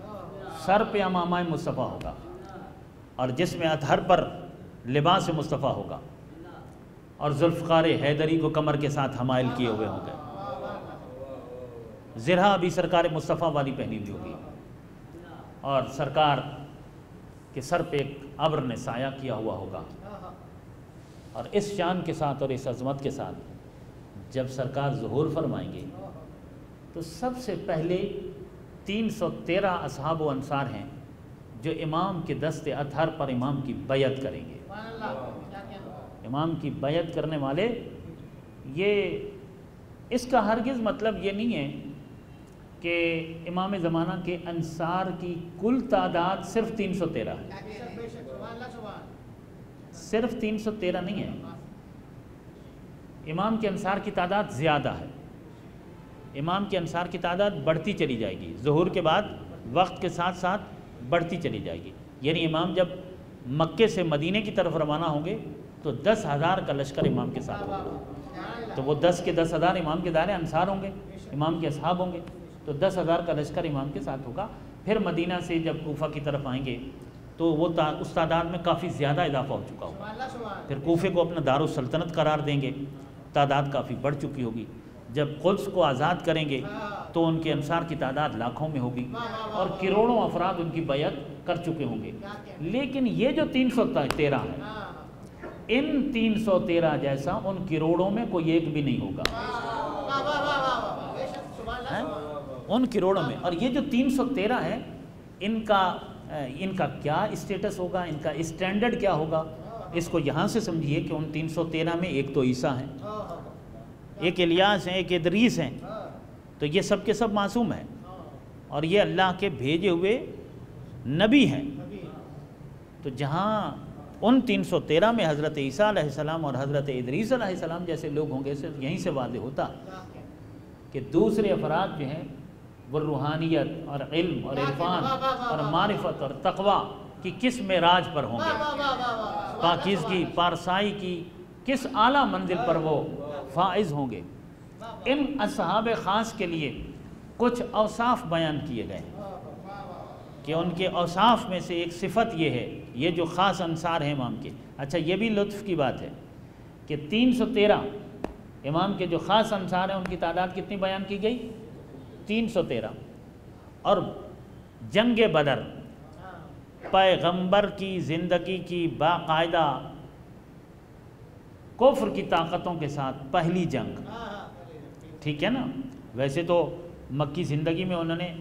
سر پہ امامہ مصطفیٰ ہوگا، اور جس میں اطہر پر لباس مصطفیٰ ہوگا، اور ذوالفقار حیدری کو کمر کے ساتھ حمائل کیے ہوئے ہوں گے، زرہ بھی سرکار مصطفیٰ والی پہنی ہوئی ہوگی، اور سرکار کے سر پہ ایک ابر نے سایہ کیا ہوا ہوگا۔ اور اس شان کے ساتھ اور اس عظمت کے ساتھ جب سرکار ظہور فرمائیں گے تو سب سے پہلے 313 اصحاب و انصار ہیں جو امام کے دست اطہر پر امام کی بیعت کریں گے۔ امام کی بیعت کرنے والے، یہ اس کا ہرگز مطلب یہ نہیں ہے کہ امام زمانہ کے انصار کی کل تعداد صرف 313 ہے، صرف 313 نہیں ہے، امام کے انصار کی تعداد زیادہ ہے، امام کے انصار کی تعداد بڑھتی چلی جائے گی، ظہور کے بعد وقت کے ساتھ ساتھ بڑھتی چلی جائے گی۔ یعنی امام جب مکے سے مدینے کی طرف روانہ ہوں گے تو 10,000 کا لشکر امام کے ساتھ ہوگا، تو وہ 10 کے 10,000 امام کے دائرے انصار ہوں گے، امام کے اصحاب ہوں گے، تو 10,000 کا لشکر امام کے ساتھ ہوگا۔ پھر مدینہ سے جب کوفہ کی طرف آئیں گے تو وہ اس تعداد میں کافی زیادہ اضافہ ہو چکا ہوگا، پھر کوفے کو اپنا دارالسلطنت قرار دیں گے، تعداد کافی بڑھ چکی ہوگی۔ جب قدس کو آزاد کریں گے تو ان کے انصار کی تعداد لاکھوں میں ہوگی اور کروڑوں افراد ان کی بیعت کر چکے ہوں گے۔ لیکن یہ جو 313 ہے، ان 313 جیسا ان کروڑوں میں کوئی ایک بھی نہیں ہوگا، ان کروڑوں میں۔ اور یہ جو 313 ہے ان کا کیا اسٹیٹس ہوگا، ان کا اسٹینڈرڈ کیا ہوگا، اس کو یہاں سے سمجھیے کہ ان 313 میں ایک تو عیسیٰ ہیں، ایک الیاس ہیں، ایک ادریس ہیں، تو یہ سب کے سب معصوم ہیں اور یہ اللہ کے بھیجے ہوئے نبی ہیں۔ تو جہاں ان 313 میں حضرت عیسیٰ علیہ السلام اور حضرت ادریس علیہ السلام جیسے لوگ ہوں گے، صرف یہیں سے واضح ہوتا کہ دوسرے افراد جو ہیں وہ روحانیت اور علم اور عرفان اور معرفت اور تقوی کی کس معراج پر ہوں گے، پاکیزگی پارسائی کی کس اعلیٰ منزل پر وہ فائز ہوں گے۔ ان اصحاب خاص کے لیے کچھ اوصاف بیان کیے گئے کہ ان کے اوصاف میں سے ایک صفت یہ ہے، یہ جو خاص انصار ہیں امام کے۔ اچھا یہ بھی لطف کی بات ہے کہ 313 امام کے جو خاص انصار ہیں ان کی تعداد کتنی بیان کی گئی؟ 313۔ اور جنگ بدر پیغمبر کی زندگی کی باقاعدہ کفر کی طاقتوں کے ساتھ پہلی جنگ، ٹھیک ہے نا؟ ویسے تو مکی زندگی میں انہوں نے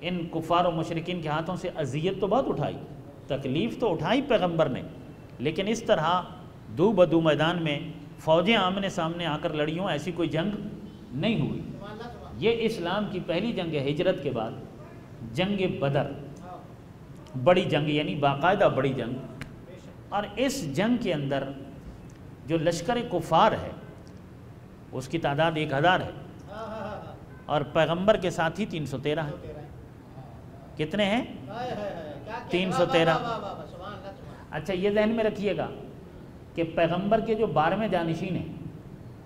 ان کفار و مشرکین کے ہاتھوں سے اذیت تو بہت اٹھائی، تکلیف تو اٹھائی پیغمبر نے، لیکن اس طرح دو بدو میدان میں فوجیں آمنے سامنے آ کر لڑی ہوں، ایسی کوئی جنگ نہیں ہوئی۔ یہ اسلام کی پہلی جنگ ہے ہجرت کے بعد، جنگ بدر، بڑی جنگ یعنی باقاعدہ بڑی جنگ۔ اور اس جنگ کے اندر جو لشکر کفار ہے اس کی تعداد 1000 ہے اور پیغمبر کے ساتھ ہی 313 ہے۔ کتنے ہیں؟ 313۔ اچھا یہ ذہن میں رکھیے گا کہ پیغمبر کے جو 12ویں جانشین ہیں،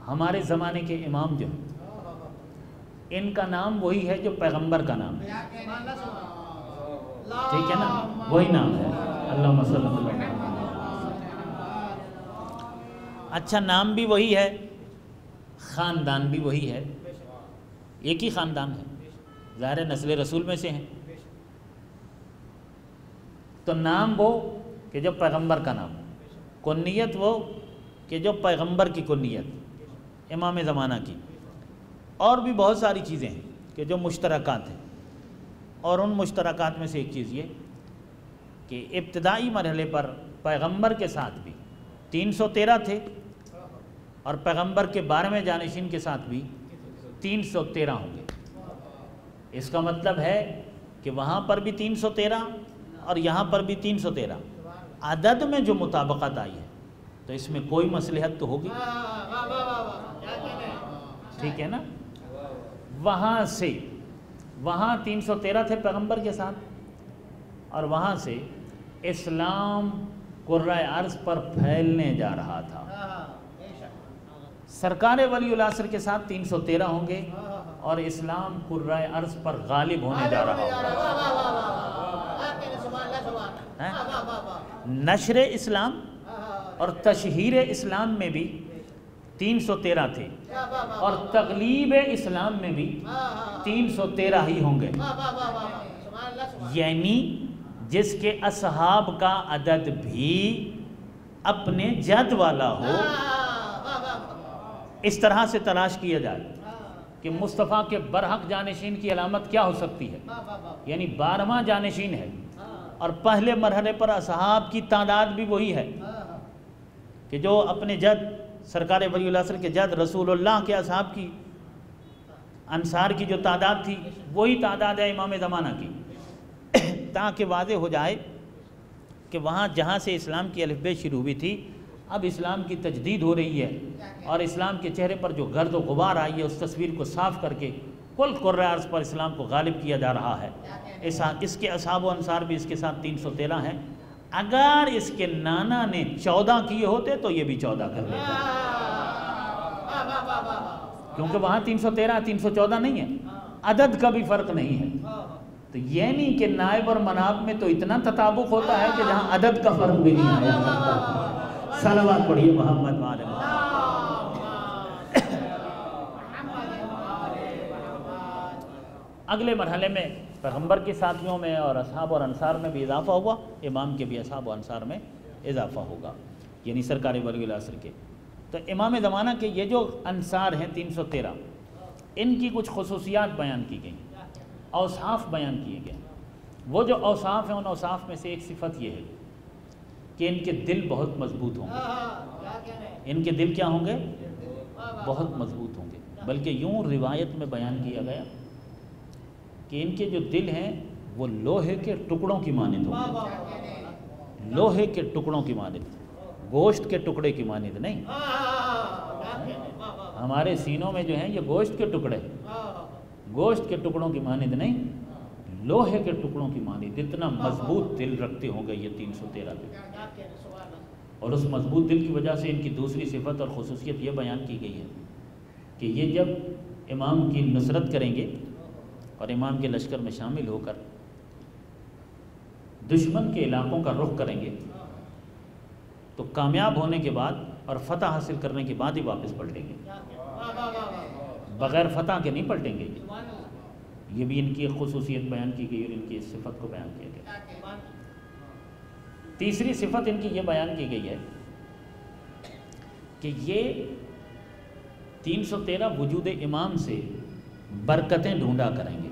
ہمارے زمانے کے امام جو ہیں، ان کا نام وہی ہے جو پیغمبر کا نام ہے، ٹھیک ہے نا؟ وہی نام ہے، اللہم صلی اللہ علیہ وسلم۔ اچھا نام بھی وہی ہے، خاندان بھی وہی ہے، ایک ہی خاندان ہے، ظاہر نسل رسول میں سے ہیں، تو نام وہ کہ جو پیغمبر کا نام، کنیت وہ کہ جو پیغمبر کی کنیت، امام زمانہ کی۔ اور بھی بہت ساری چیزیں ہیں کہ جو مشترکات ہیں، اور ان مشترکات میں سے ایک چیز یہ کہ ابتدائی مرحلے پر پیغمبر کے ساتھ بھی 313 تھے اور پیغمبر کے 12ویں جانشین کے ساتھ بھی 313 ہوں گے۔ اس کا مطلب ہے کہ وہاں پر بھی 313 اور یہاں پر بھی 313، عدد میں جو مطابقت آئی ہے تو اس میں کوئی مصلحت تو ہوگی، ٹھیک ہے نا؟ وہاں 313 تھے پیغمبر کے ساتھ اور وہاں سے اسلام قرۂ ارض پر پھیلنے جا رہا تھا۔ سرکار ولی العصر کے ساتھ 313 ہوں گے اور اسلام قرۂ ارض پر غالب ہونے جا رہا ہوگا۔ نشر اسلام اور تشہیر اسلام میں بھی 313 تھے اور تغلیب اسلام میں بھی 313 ہی ہوں گے، یعنی جس کے اصحاب کا عدد بھی اپنے جد والا ہو۔ اس طرح سے تلاش کیا جائے کہ مصطفیٰ کے برحق جانشین کی علامت کیا ہو سکتی ہے، یعنی 12واں جانشین ہے اور پہلے مرحلے پر اصحاب کی تعداد بھی وہی ہے کہ جو اپنے جد سرکار ولی العصر کے جد رسول اللہ کے اصحاب کی انصار کی جو تعداد تھی وہی تعداد ہے امام زمانہ کی، تاکہ واضح ہو جائے کہ وہاں جہاں سے اسلام کی الف ب شروع ہوئی تھی اب اسلام کی تجدید ہو رہی ہے اور اسلام کے چہرے پر جو گرد و غبار آئی ہے اس تصویر کو صاف کر کے کل قرۂ ارض پر اسلام کو غالب کیا جا رہا ہے۔ اس کے اصحاب و انصار بھی اس کے ساتھ 313 ہیں۔ اگر اس کے نانا نے 14 کیے ہوتے تو یہ بھی 14 کر لیتا، کیونکہ وہاں 313 314 نہیں ہے، عدد کا بھی فرق نہیں ہے۔ تو یہ نہیں کہ نائب اور مناب میں تو اتنا تطابق ہوتا ہے کہ جہاں عدد کا فرق بھی نہیں آیا۔ صلوات پڑھیے محمد وعلی محمد۔ اگلے مرحلے میں پیغمبر کے ساتھیوں میں اور اصحاب اور انصار میں بھی اضافہ ہوا، امام کے بھی اصحاب و انصار میں اضافہ ہوگا، یعنی سرکار ولی العصر کے۔ تو امام زمانہ کے یہ جو انصار ہیں 313، ان کی کچھ خصوصیات بیان کی گئیں، اوصاف بیان کیے گئے۔ وہ جو اوصاف ہیں ان اوصاف میں سے ایک صفت یہ ہے کہ ان کے دل بہت مضبوط ہوں گے۔ ان کے دل کیا ہوں گے؟ بہت مضبوط ہوں گے، بلکہ یوں روایت میں بیان کیا گیا کہ ان کے جو دل ہیں وہ لوہے کے ٹکڑوں کی مانند ہوں گے۔ لوہے کے ٹکڑوں کی مانند، گوشت کے ٹکڑے کی مانند نہیں۔ ہمارے سینوں میں جو ہیں یہ گوشت کے ٹکڑے، گوشت کے ٹکڑوں کی مانند نہیں، لوہے کے ٹکڑوں کی مانند۔ اتنا مضبوط دل رکھتے ہوں گے یہ 313 دل۔ اور اس مضبوط دل کی وجہ سے ان کی دوسری صفت اور خصوصیت یہ بیان کی گئی ہے کہ یہ جب امام کی نصرت کریں گے اور امام کے لشکر میں شامل ہو کر دشمن کے علاقوں کا رخ کریں گے تو کامیاب ہونے کے بعد اور فتح حاصل کرنے کے بعد ہی واپس پلٹیں گے، بغیر فتح کے نہیں پلٹیں گے۔ یہ بھی ان کی ایک خصوصیت بیان کی گئی اور ان کی اس صفت کو بیان کیا گیا۔ تیسری صفت ان کی یہ بیان کی گئی ہے کہ یہ 313 وجود امام سے برکتیں ڈھونڈا کریں گے،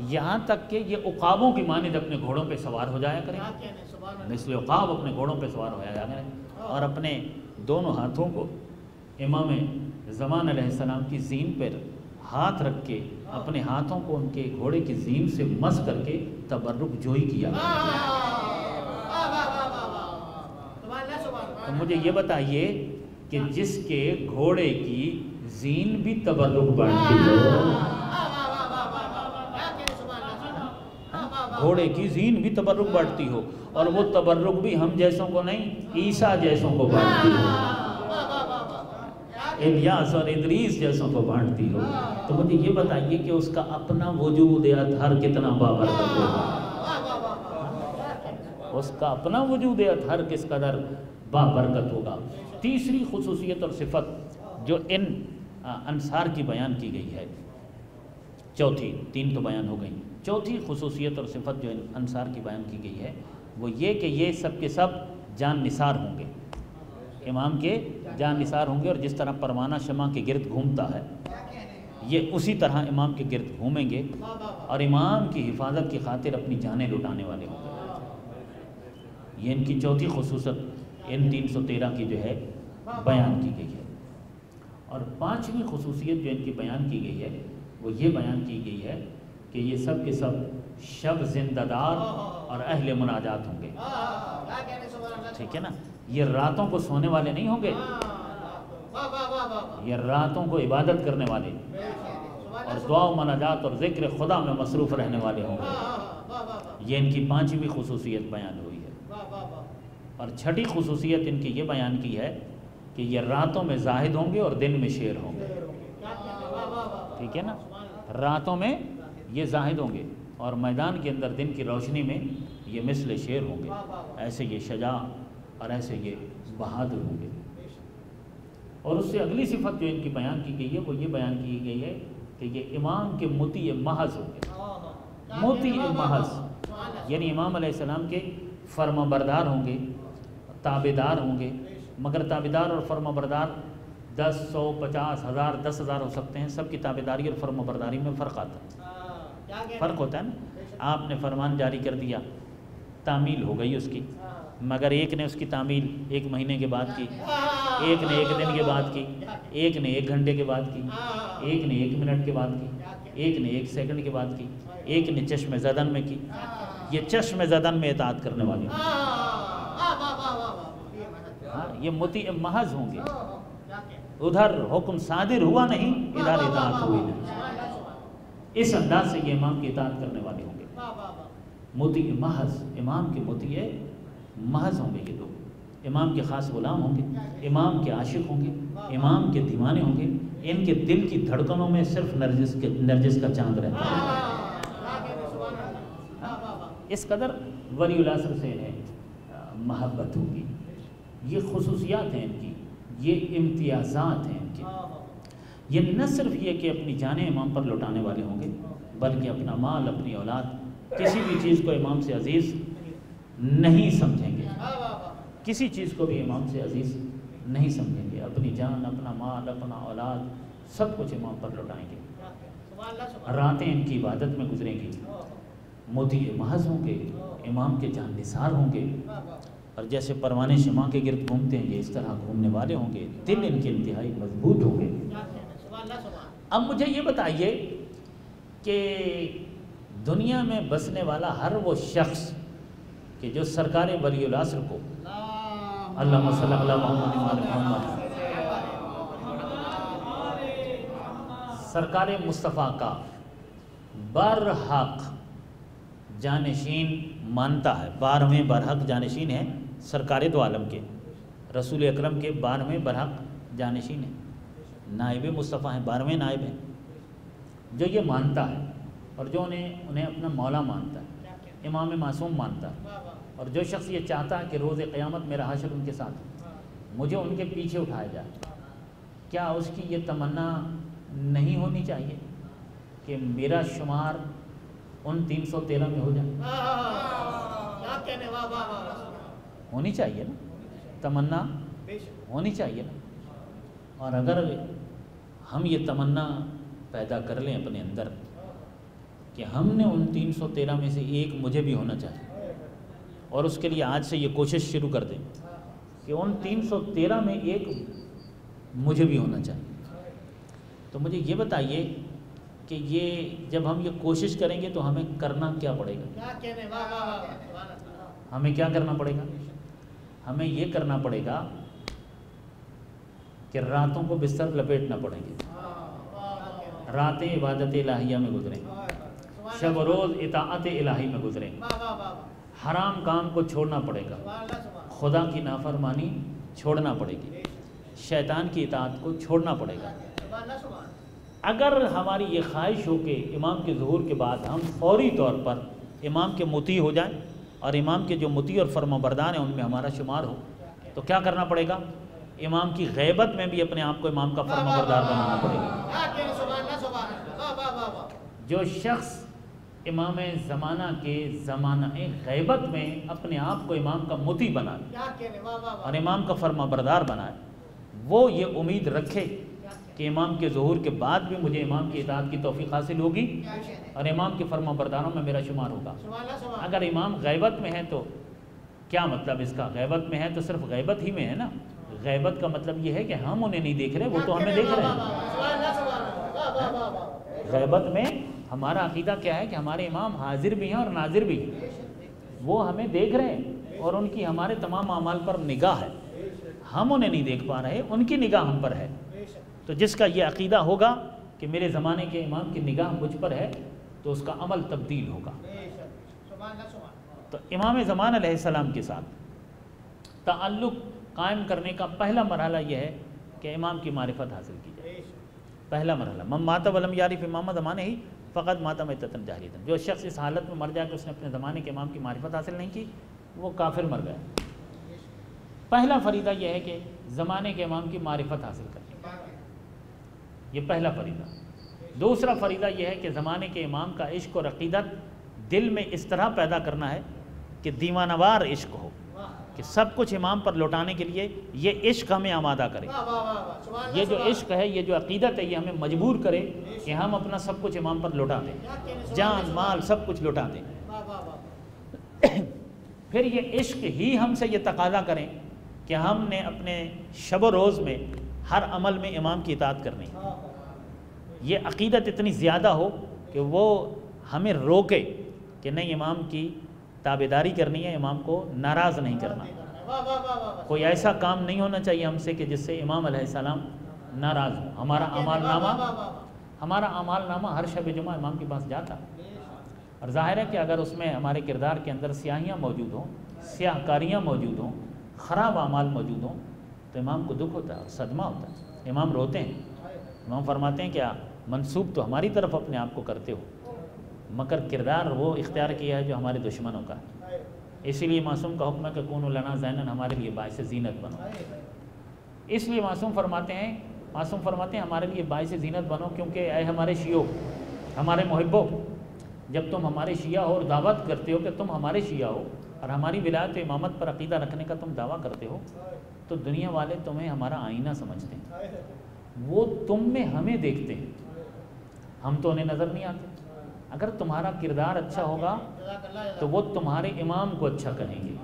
یہاں تک کہ یہ عقابوں کی مانند اپنے گھوڑوں پہ سوار ہو جایا کریں گے، مثل عقاب اپنے گھوڑوں پہ سوار ہو جایا کریں اور اپنے دونوں ہاتھوں کو امام زمان علیہ السلام کی زین پر ہاتھ رکھ کے اپنے ہاتھوں کو ان کے گھوڑے کی زین سے مس کر کے تبرک جوئی کیا۔ تو مجھے یہ بتائیے کہ جس کے گھوڑے کی زین بھی تبرک بانٹتی ہو، گھوڑے کی زین بھی تبرک بانٹتی ہو، اور وہ تبرک بھی ہم جیسوں کو نہیں عیسیٰ جیسوں کو بانٹتی ہو، الیاس اور ادریس جیسوں کو بانٹتی ہو، تو مجھے یہ بتائیے کہ اس کا اپنا وجود اطہر کتنا بابرکت ہوگا، اس کا اپنا وجود اطہر کس قدر بابرکت ہوگا۔ تیسری خصوصیت اور صفت جو ان انصار کی بیان کی گئی ہے، چوتھی، 3 تو بیان ہو گئی، چوتھی خصوصیت اور صفت جو ان انصار کی بیان کی گئی ہے وہ یہ کہ یہ سب کے سب جان نثار ہوں گے، امام کے جان نثار ہوں گے، اور جس طرح پروانہ شمع کے گرد گھومتا ہے یہ اسی طرح امام کے گرد گھومیں گے اور امام کی حفاظت کی خاطر اپنی جانیں لٹانے والے ہوں گے۔ یہ ان کی چوتھی خصوصیت ان 313 کی جو ہے بیان کی گئی ہے۔ اور 5ویں خصوصیت جو ان کی بیان کی گئی ہے وہ یہ بیان کی گئی ہے کہ یہ سب کے سب شب زندہ دار اور اہل مناجات ہوں گے، ٹھیک ہے نا، یہ راتوں کو سونے والے نہیں ہوں گے، یہ راتوں کو عبادت کرنے والے اور دعا و مناجات اور ذکر خدا میں مصروف رہنے والے ہوں گے۔ یہ ان کی 5ویں خصوصیت بیان ہوئی ہے۔ اور 6ٹھی خصوصیت ان کی یہ بیان کی ہے کہ یہ راتوں میں زاہد ہوں گے اور دن میں شیر ہوں گے، ٹھیک ہے نا، راتوں میں یہ زاہد ہوں گے اور میدان کے اندر دن کی روشنی میں یہ مثل شیر ہوں گے، ایسے یہ شجاع اور ایسے یہ بہادر ہوں گے۔ اور اس سے اگلی صفت جو ان کی بیان کی گئی ہے وہ یہ بیان کی گئی ہے کہ یہ امام کے مطیع محض ہوں گے، مطیع محض، یعنی امام علیہ السلام کے فرما بردار ہوں گے، تابعدار ہوں گے، مگر تابعدار اور فرما بردار 10 100 50 1000 10,000 ہو سکتے ہیں، سب کی تابعداری اور فرما برداری میں فرق آتا ہے، فرق ہوتا ہے نا۔ آپ نے فرمان جاری کر دیا، تعمیل ہو گئی اس کی، مگر ایک نے اس کی تعمیل 1 مہینے کے بعد کی، ایک نے 1 دن کے بعد کی، ایک نے 1 گھنٹے کے بعد کی، ایک نے 1 منٹ کے بعد کی، ایک نے 1 سیکنڈ کے بعد کی، ایک نے چشم زدن میں کی۔ یہ چشم زدن میں اطاعت کرنے والے ہیں، یہ مطیع محض ہوں گے، ادھر حکم صادر ہوا نہیں، ادھر اطاعت ہوئی نہیں۔ اس انداز سے یہ امام کی اطاعت کرنے والے ہوں گے، مطیع محض، امام کے مطیع محض ہوں گے یہ لوگ، امام کے خاص غلام ہوں گے، امام کے عاشق ہوں گے، امام کے دیوانے ہوں گے، ان کے دل کی دھڑکنوں میں صرف نرجس کا چاند رہتا ہے۔ اس قدر ولی العصر سے انہیں محبت ہوگی، یہ خصوصیات ہیں ان کی، یہ امتیازات ہیں ان کی۔ یہ نہ صرف یہ کہ اپنی جانیں امام پر لوٹانے والے ہوں گے، بلکہ اپنا مال، اپنی اولاد، کسی بھی چیز کو امام سے عزیز نہیں سمجھیں گے، کسی چیز کو بھی امام سے عزیز نہیں سمجھیں گے، اپنی جان، اپنا مال، اپنا اولاد سب کچھ امام پر لوٹائیں گے۔ راتیں ان کی عبادت میں گزریں گی، مطیع محض ہوں گے، امام کے جان نثار ہوں گے، اور جیسے پروانے شمع کے گرد گھومتے ہیں یہ اس طرح گھومنے والے ہوں گے، دل ان کے انتہائی مضبوط ہوں گے۔ اب مجھے یہ بتائیے کہ دنیا میں بسنے والا ہر وہ شخص کہ جو سرکار ولی العصر کو، اللہم صلی اللہ محمد محمد، سرکار مصطفیٰ کا برحق جانشین مانتا ہے، 12ویں برحق جانشین ہے سرکار دو عالم کے، رسول اکرم کے 12ویں برحق جانشین ہیں، نائب مصطفیٰ ہیں، 12ویں نائب ہیں، جو یہ مانتا ہے اور جو انہیں اپنا مولا مانتا ہے، امام معصوم مانتا ہے، اور جو شخص یہ چاہتا ہے کہ روز قیامت میرا حشر ان کے ساتھ، مجھے ان کے پیچھے اٹھایا جائے، کیا اس کی یہ تمنا نہیں ہونی چاہیے کہ میرا شمار ان 313 میں ہو جائے؟ ہونی چاہیے نا، تمنا ہونی چاہیے نا۔ اور اگر ہم یہ تمنا پیدا کر لیں اپنے اندر کہ ہم نے ان 313 میں سے ایک مجھے بھی ہونا چاہیے، اور اس کے لیے آج سے یہ کوشش شروع کر دیں کہ ان 313 میں ایک مجھے بھی ہونا چاہیے، تو مجھے یہ بتائیے کہ یہ جب ہم یہ کوشش کریں گے تو ہمیں کرنا کیا پڑے گا؟ ہمیں کیا کرنا پڑے گا؟ ہمیں یہ کرنا پڑے گا کہ راتوں کو بستر لپیٹنا پڑیں گے، راتیں عبادت الہیہ میں گزریں، شب و روز اطاعت الہی میں گزریں، حرام کام کو چھوڑنا پڑے گا، خدا کی نافرمانی چھوڑنا پڑے گی، شیطان کی اطاعت کو چھوڑنا پڑے گا۔ اگر ہماری یہ خواہش ہو کہ امام کے ظہور کے بعد ہم فوری طور پر امام کے مطیع ہو جائیں، اور امام کے جو مطیع اور فرما بردار ہیں ان میں ہمارا شمار ہو، تو کیا کرنا پڑے گا؟ امام کی غیبت میں بھی اپنے آپ کو امام کا فرما بردار بنانا پڑے گا۔ جو شخص امام زمانہ کے زمانہ غیبت میں اپنے آپ کو امام کا مطیع بنائے اور امام کا فرما بردار بنائے، وہ یہ امید رکھے کہ امام کے ظہور کے بعد بھی مجھے امام کی اطاعت کی توفیق حاصل ہوگی اور امام کے فرما برداروں میں میرا شمار ہوگا۔ اگر امام غیبت میں ہے تو کیا مطلب اس کا؟ غیبت میں ہے تو صرف غیبت ہی میں ہے نا، غیبت کا مطلب یہ ہے کہ ہم انہیں نہیں دیکھ رہے، وہ تو ہمیں دیکھ رہے ہیں۔ غیبت میں ہمارا عقیدہ کیا ہے کہ ہمارے امام حاضر بھی ہیں اور ناظر بھی ہیں، وہ ہمیں دیکھ رہے ہیں اور ان کی ہمارے تمام اعمال پر نگاہ ہے، ہم انہیں نہیں دیکھ پا رہے، ان کی نگاہ ہم پر ہے۔ تو جس کا یہ عقیدہ ہوگا کہ میرے زمانے کے امام کی نگاہ مجھ پر ہے تو اس کا عمل تبدیل ہوگا۔ تو امام زمان علیہ السلام کے ساتھ تعلق قائم کرنے کا پہلا مرحلہ یہ ہے کہ امام کی معرفت حاصل کی جائے۔ پہلا مرحلہ، من مات ولم یعرف امام زمانہ ہی فقط مات میتۃ جاہلیۃ، جو شخص اس حالت میں مر جائے کہ اس نے اپنے زمانے کے امام کی معرفت حاصل نہیں کی، وہ کافر مر گیا۔ پہلا فریضہ یہ ہے کہ زمانے کے امام کی معرفت حاصل کریں، یہ پہلا فریضہ۔ دوسرا فریضہ یہ ہے کہ زمانے کے امام کا عشق اور عقیدت دل میں اس طرح پیدا کرنا ہے کہ دیوانہ وار عشق ہو، کہ سب کچھ امام پر لوٹانے کے لیے یہ عشق ہمیں آمادہ کرے، یہ جو عشق ہے، یہ جو عقیدت ہے، یہ ہمیں مجبور کرے کہ ہم اپنا سب کچھ امام پر لوٹا دیں، جان مال سب کچھ لوٹا دیں۔ پھر یہ عشق ہی ہم سے یہ تقاضا کریں کہ ہم نے اپنے شب و روز میں ہر عمل میں امام کی اطاعت کرنی، یہ عقیدت اتنی زیادہ ہو کہ وہ ہمیں روکے کہ نہیں، امام کی تابعداری کرنی ہے، امام کو ناراض نہیں کرنا۔ کوئی ایسا کام نہیں ہونا چاہیے ہم سے کہ جس سے امام علیہ السلام ناراض ہو. ہمارا اعمال نامہ ہر شب جمعہ امام کے پاس جاتا، اور ظاہر ہے کہ اگر اس میں ہمارے کردار کے اندر سیاہیاں موجود ہوں، سیاہ کاریاں موجود ہوں، خراب اعمال موجود ہوں، تو امام کو دکھ ہوتا ہے اور صدمہ ہوتا ہے. امام روتے ہیں. امام فرماتے ہیں کیا منسوب تو ہماری طرف اپنے آپ کو کرتے ہو، مگر کردار وہ اختیار کیا ہے جو ہمارے دشمنوں کا ہے. اسی لیے معصوم کا حکم ہے کہ کونوا لنا زینن، ہمارے لیے باعث زینت بنو. اس لیے معصوم فرماتے ہیں ہمارے لیے باعث زینت بنو، کیونکہ اے ہمارے شیعو، ہمارے محبو، جب تم ہمارے شیعہ ہو اور دعوت کرتے ہو کہ تم ہمارے شیعہ ہو اور ہماری ولایت امامت پر عقیدہ رکھنے کا تم دعویٰ کرتے ہو، تو دنیا والے تمہیں ہمارا آئینہ سمجھتے ہیں. وہ تم میں ہمیں دیکھتے ہیں، ہم تو انہیں نظر نہیں آتے. اگر تمہارا کردار اچھا ہوگا تو وہ تمہارے امام کو اچھا کہیں گے،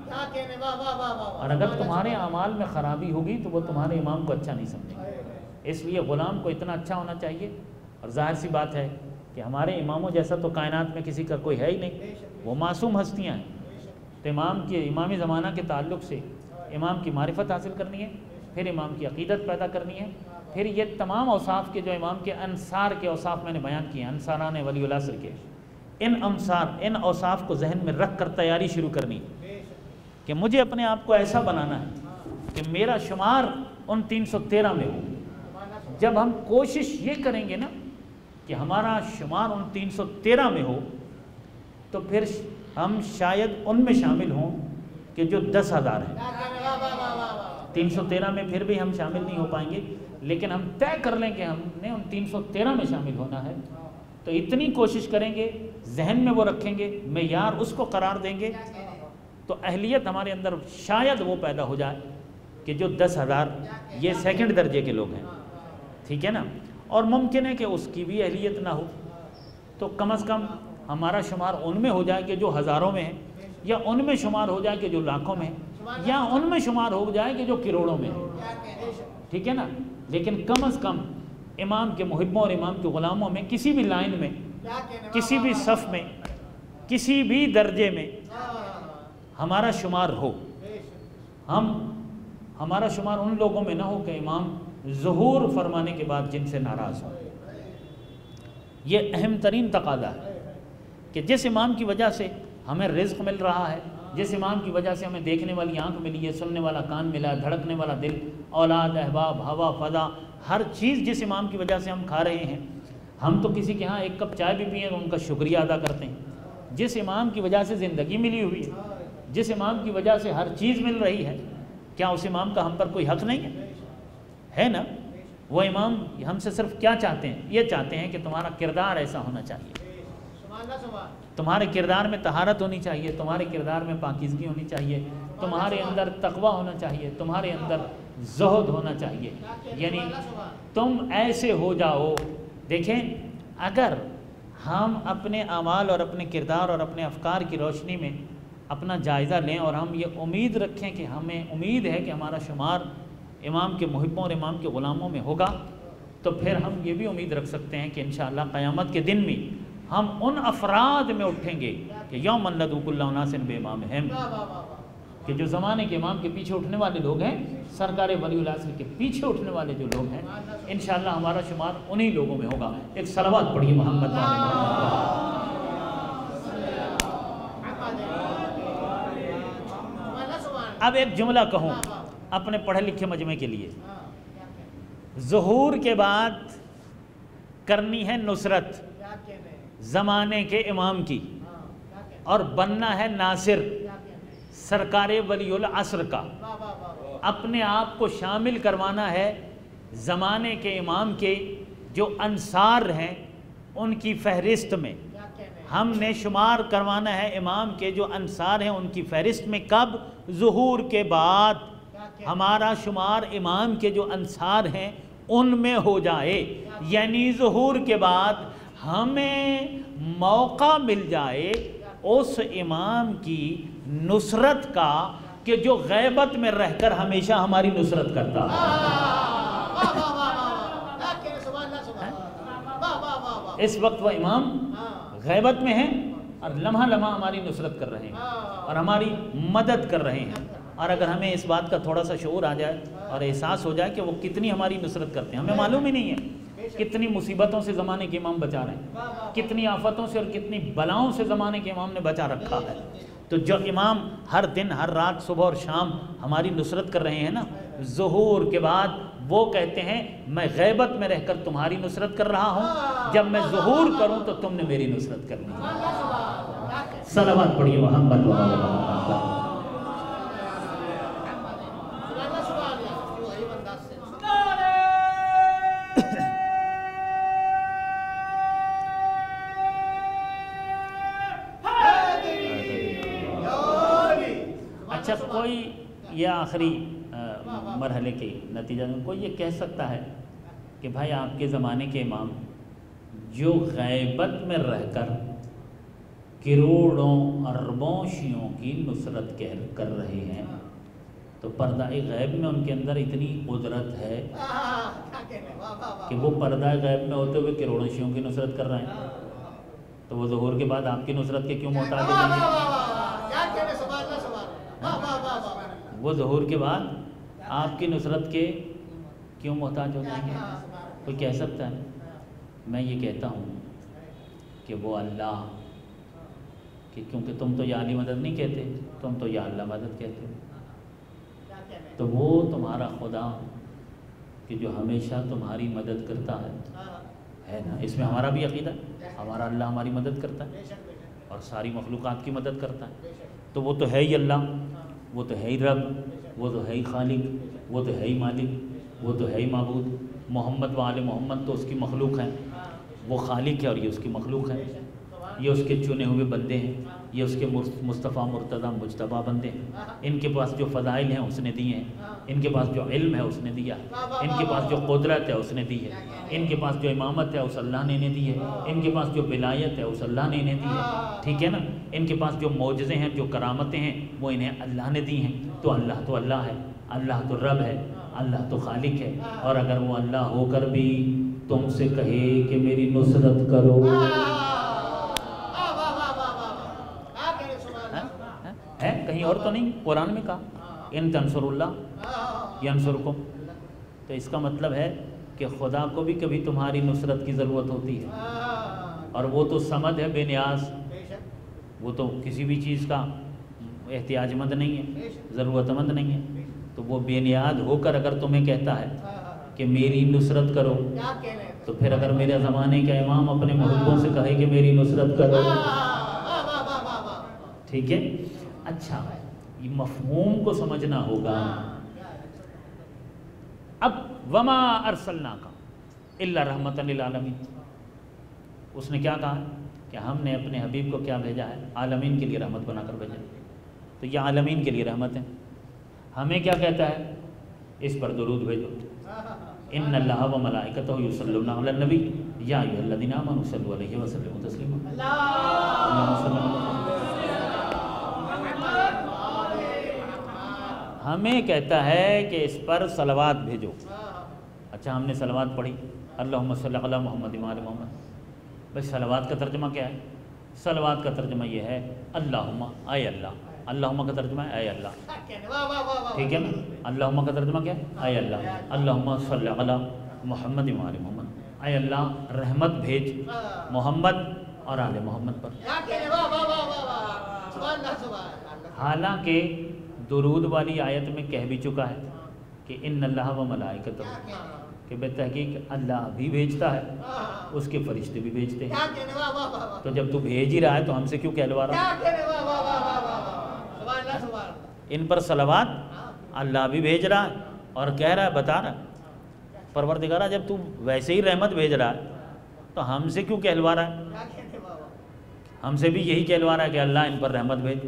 اور اگر تمہارے اعمال میں خرابی ہوگی تو وہ تمہارے امام کو اچھا نہیں سمجھیں گے. اس لیے غلام کو اتنا اچھا ہونا چاہیے. اور ظاہر سی بات ہے کہ ہمارے اماموں جیسا تو کائنات میں کسی کا کوئی ہے ہی نہیں، وہ معصوم ہستیاں ہیں. تو امامی زمانہ کے تعلق سے امام کی معرفت حاصل کرنی ہے، پھر امام کی عقیدت پیدا کرنی ہے، پھر یہ تمام اوصاف کے جو امام کے انصار کے اوصاف میں نے بیان کیے ہیں، انصاران ولی العصر کے، ان اوصاف کو ذہن میں رکھ کر تیاری شروع کرنی کہ مجھے اپنے آپ کو ایسا بنانا ہے کہ میرا شمار ان 313 میں ہو. جب ہم کوشش یہ کریں گے نا کہ ہمارا شمار ان 313 میں ہو، تو پھر ہم شاید ان میں شامل ہوں کہ جو 10,000 ہیں. 313 میں پھر بھی ہم شامل نہیں ہو پائیں گے، لیکن ہم طے کر لیں کہ ہم نے ان 313 میں شامل ہونا ہے. تو اتنی کوشش کریں گے، ذہن میں وہ رکھیں گے، معیار اس کو قرار دیں گے، تو اہلیت ہمارے اندر شاید وہ پیدا ہو جائے کہ جو 10,000 یہ سیکنڈ درجے کے لوگ ہیں. ٹھیک ہے نا؟ اور ممکن ہے کہ اس کی بھی اہلیت نہ ہو، تو کم از کم ہمارا شمار ان میں ہو جائے کہ جو ہزاروں میں ہیں، یا ان میں شمار ہو جائے کہ جو لاکھوں میں ہیں، یا ان میں شمار ہو جائے کہ جو کروڑوں میں ہیں. ٹھیک ہے نا؟ لیکن کم از کم امام کے محبوں اور امام کے غلاموں میں کسی بھی لائن میں، کسی بھی صف میں، کسی بھی درجے میں ہمارا شمار ہو. ہمارا شمار ان لوگوں میں نہ ہو کہ امام ظہور فرمانے کے بعد جن سے ناراض ہوں. یہ اہم ترین تقاضا ہے کہ جس امام کی وجہ سے ہمیں رزق مل رہا ہے، جس امام کی وجہ سے ہمیں دیکھنے والی آنکھ ملی ہے، سننے والا کان ملا ہے، دھڑکنے والا دل، اولاد، احباب، ہوا، فضا، ہر چیز جس امام کی وجہ سے ہم کھا رہے ہیں. ہم تو کسی کے ہاں ایک کپ چائے بھی پئیں تو ان کا شکریہ ادا کرتے ہیں. جس امام کی وجہ سے زندگی ملی ہوئی ہے، جس امام کی وجہ سے ہر چیز مل رہی ہے، کیا اس امام کا ہم پر کوئی حق نہیں ہے نا؟ وہ امام ہم سے صرف کیا چاہتے ہیں؟ یہ چاہتے ہیں کہ تمہارا کردار ایسا ہونا چاہیے، تمہارے کردار میں طہارت ہونی چاہیے، تمہارے کردار میں پاکیزگی ہونی چاہیے، تمہارے اندر تقوی ہونا چاہیے، تمہارے اندر زہد ہونا چاہیے. یعنی تم ایسے ہو جاؤ. دیکھیں، اگر ہم اپنے اعمال اور اپنے کردار اور اپنے افکار کی روشنی میں اپنا جائزہ لیں اور ہم یہ امید رکھیں کہ ہمیں امید ہے کہ ہمارا شمار امام کے محبوں اور امام کے غلاموں میں ہوگا، تو پھر ہم یہ بھی امید رکھ سکتے ہیں کہ انشاءاللہ قیامت کے دن میں ہم ان افراد میں اٹھیں گے کہ یوم ندعو کل اناس بامامہم، کہ جو زمانے کے امام کے پیچھے اٹھنے والے لوگ ہیں، سرکار ولی العصر کے پیچھے اٹھنے والے جو لوگ ہیں، انشاءاللہ ہمارا شمار انہی لوگوں میں ہوگا. ایک صلوات پڑھیے محمد اب ایک جملہ کہوں اپنے پڑھے لکھے مجمع کے لیے. ظہور کے بعد کرنی ہے نصرت زمانے کے امام کی، اور بننا ہے ناصر سرکار ولی العصر کا. اپنے آپ کو شامل کروانا ہے زمانے کے امام کے جو انصار ہیں ان کی فہرست میں. ہم نے شمار کروانا ہے امام کے جو انصار ہیں ان کی فہرست میں. کب؟ ظہور کے بعد ہمارا شمار امام کے جو انصار ہیں ان میں ہو جائے. یعنی ظہور کے بعد ہمیں موقع مل جائے اس امام کی نصرت کا کہ جو غیبت میں رہ کر ہمیشہ ہماری نصرت کرتا. اس وقت وہ امام غیبت میں ہیں اور لمحہ لمحہ ہماری نصرت کر رہے ہیں اور ہماری مدد کر رہے ہیں اور اگر ہمیں اس بات کا تھوڑا سا شعور آ جائے اور احساس ہو جائے کہ وہ کتنی ہماری نصرت کرتے ہیں، ہمیں معلوم ہی نہیں ہے کتنی مصیبتوں سے زمانے کے امام بچا رہے ہیں، کتنی آفتوں سے اور کتنی بلاؤں سے زمانے کے امام نے بچا رکھا ہے. تو جو امام ہر دن ہر رات صبح اور شام ہماری نصرت کر رہے ہیں نا، ظہور کے بعد وہ کہتے ہیں میں غیبت میں رہ کر تمہاری نصرت کر رہا ہوں، جب میں ظہور کروں تو تم نے میری نصرت کرنی ہے. صلوات پڑھیے محمد و آل محمد. اچھا، کوئی یہ آخری مرحلے کے نتیجہ میں کوئی یہ کہہ سکتا ہے کہ بھائی آپ کے زمانے کے امام جو غیبت میں رہ کر کروڑوں اربوں شیعوں کی نصرت کر رہے ہیں، تو پردہ غیب میں ان کے اندر اتنی قدرت ہے کہ وہ پردہ غیب میں ہوتے ہوئے کروڑوں شیعوں کی نصرت کر رہے ہیں، تو وہ ظہور کے بعد آپ کی نصرت کے کیوں محتاج ہو جائیں گے؟ وہ ظہور کے بعد آپ کی نصرت کے کیوں محتاج ہو جائیں گے؟ کوئی کہہ سکتا ہے؟ میں یہ کہتا ہوں کہ وہ اللہ، کہ کیونکہ تم تو یا علی مدد نہیں کہتے، تم تو یا اللہ مدد کہتے ہو، تو وہ تمہارا خدا کہ جو ہمیشہ تمہاری مدد کرتا ہے نا، اس میں ہمارا بھی عقیدہ ہے، ہمارا اللہ ہماری مدد کرتا ہے اور ساری مخلوقات کی مدد کرتا ہے. تو وہ تو ہے ہی اللہ، وہ تو ہے ہی رب، وہ تو ہے ہی خالق، وہ تو ہے ہی مالک، وہ تو ہے ہی معبود. محمد و آل محمد تو اس کی مخلوق ہیں، وہ خالق ہے اور یہ اس کی مخلوق ہے، یہ اس کے چنے ہوئے بندے ہیں، یہ اس کے مصطفیٰ مرتضی مجتبیٰ بندے ہیں. ان کے پاس جو فضائل ہیں اس نے دیے ہیں، ان کے پاس جو علم ہے اس نے دیا، ان کے پاس جو قدرت ہے اس نے دی ہے، ان کے پاس جو امامت ہے اس اللہ نے انہیں دی ہے، ان کے پاس جو ولایت ہے اس اللہ نے انہیں دی ہے، ٹھیک ہے نا. ان کے پاس جو معجزے ہیں، جو کرامتیں ہیں، وہ انہیں اللہ نے دی ہیں. تو اللہ ہے، اللہ تو رب ہے، اللہ تو خالق ہے. اور اگر وہ اللہ ہو کر بھی تم سے کہے کہ میری نصرت کرو، ہے کہیں اور تو نہیں، قرآن میں کہا ان تنصر اللہ ینصرکم. تو اس کا مطلب ہے کہ خدا کو بھی کبھی تمہاری نصرت کی ضرورت ہوتی ہے، اور وہ تو صمد ہے، بے نیاز، وہ تو کسی بھی چیز کا احتیاج مند نہیں ہے، ضرورت مند نہیں ہے. تو وہ بے نیاز ہو کر اگر تمہیں کہتا ہے کہ میری نصرت کرو، تو پھر اگر میرے زمانے کا امام اپنے محبوبوں سے کہے کہ میری نصرت کرو، ٹھیک ہے. اچھا، یہ مفہوم کو سمجھنا ہوگا. اب وما ارسلناک الا رحمۃ للعالمین، اس نے کیا کہا کہ ہم نے اپنے حبیب کو کیا بھیجا ہے؟ عالمین کے لیے رحمت بنا کر بھیجا. تو یہ عالمین کے لیے رحمت ہے. ہمیں کیا کہتا ہے؟ اس پر درود بھیجو. ان اللہ و ملائکتہ یصلون علی النبی یا ایھا الذین آمنوا صلوا علیہ وسلموا تسلیما. ہمیں کہتا ہے کہ اس پر صلوات بھیجو. اچھا، ہم نے صلوات پڑھی، اللہم صلی علی محمد و آل محمد. بھائی صلوات کا ترجمہ کیا ہے؟ صلوات کا ترجمہ یہ ہے اللہم، اے اللہ. اللہم کا ترجمہ ہے اے اللہ، ٹھیک ہے نا. اللہم کا ترجمہ کیا ہے؟ اے اللہ. اللہم صلی علی محمد و آل محمد، اے اللہ رحمت بھیج محمد اور آل محمد پر. حالانکہ درود والی آیت میں کہہ بھی چکا ہے کہ ان اللہ و ملائکتہ، کہ بے تحقیق اللہ بھی بھیجتا ہے، اس کے فرشتے بھی بھیجتے ہیں. تو جب تو بھیج ہی رہا ہے تو ہم سے کیوں کہلوا رہا ہے؟ ان پر صلوات اللہ بھی بھیج رہا ہے اور کہہ رہا ہے، بتا رہا ہے پروردگارہ جب تو ویسے ہی رحمت بھیج رہا ہے تو ہم سے کیوں کہلوا رہا ہے؟ ہم سے بھی یہی کہلوا رہا ہے کہ اللہ ان پر رحمت بھیج،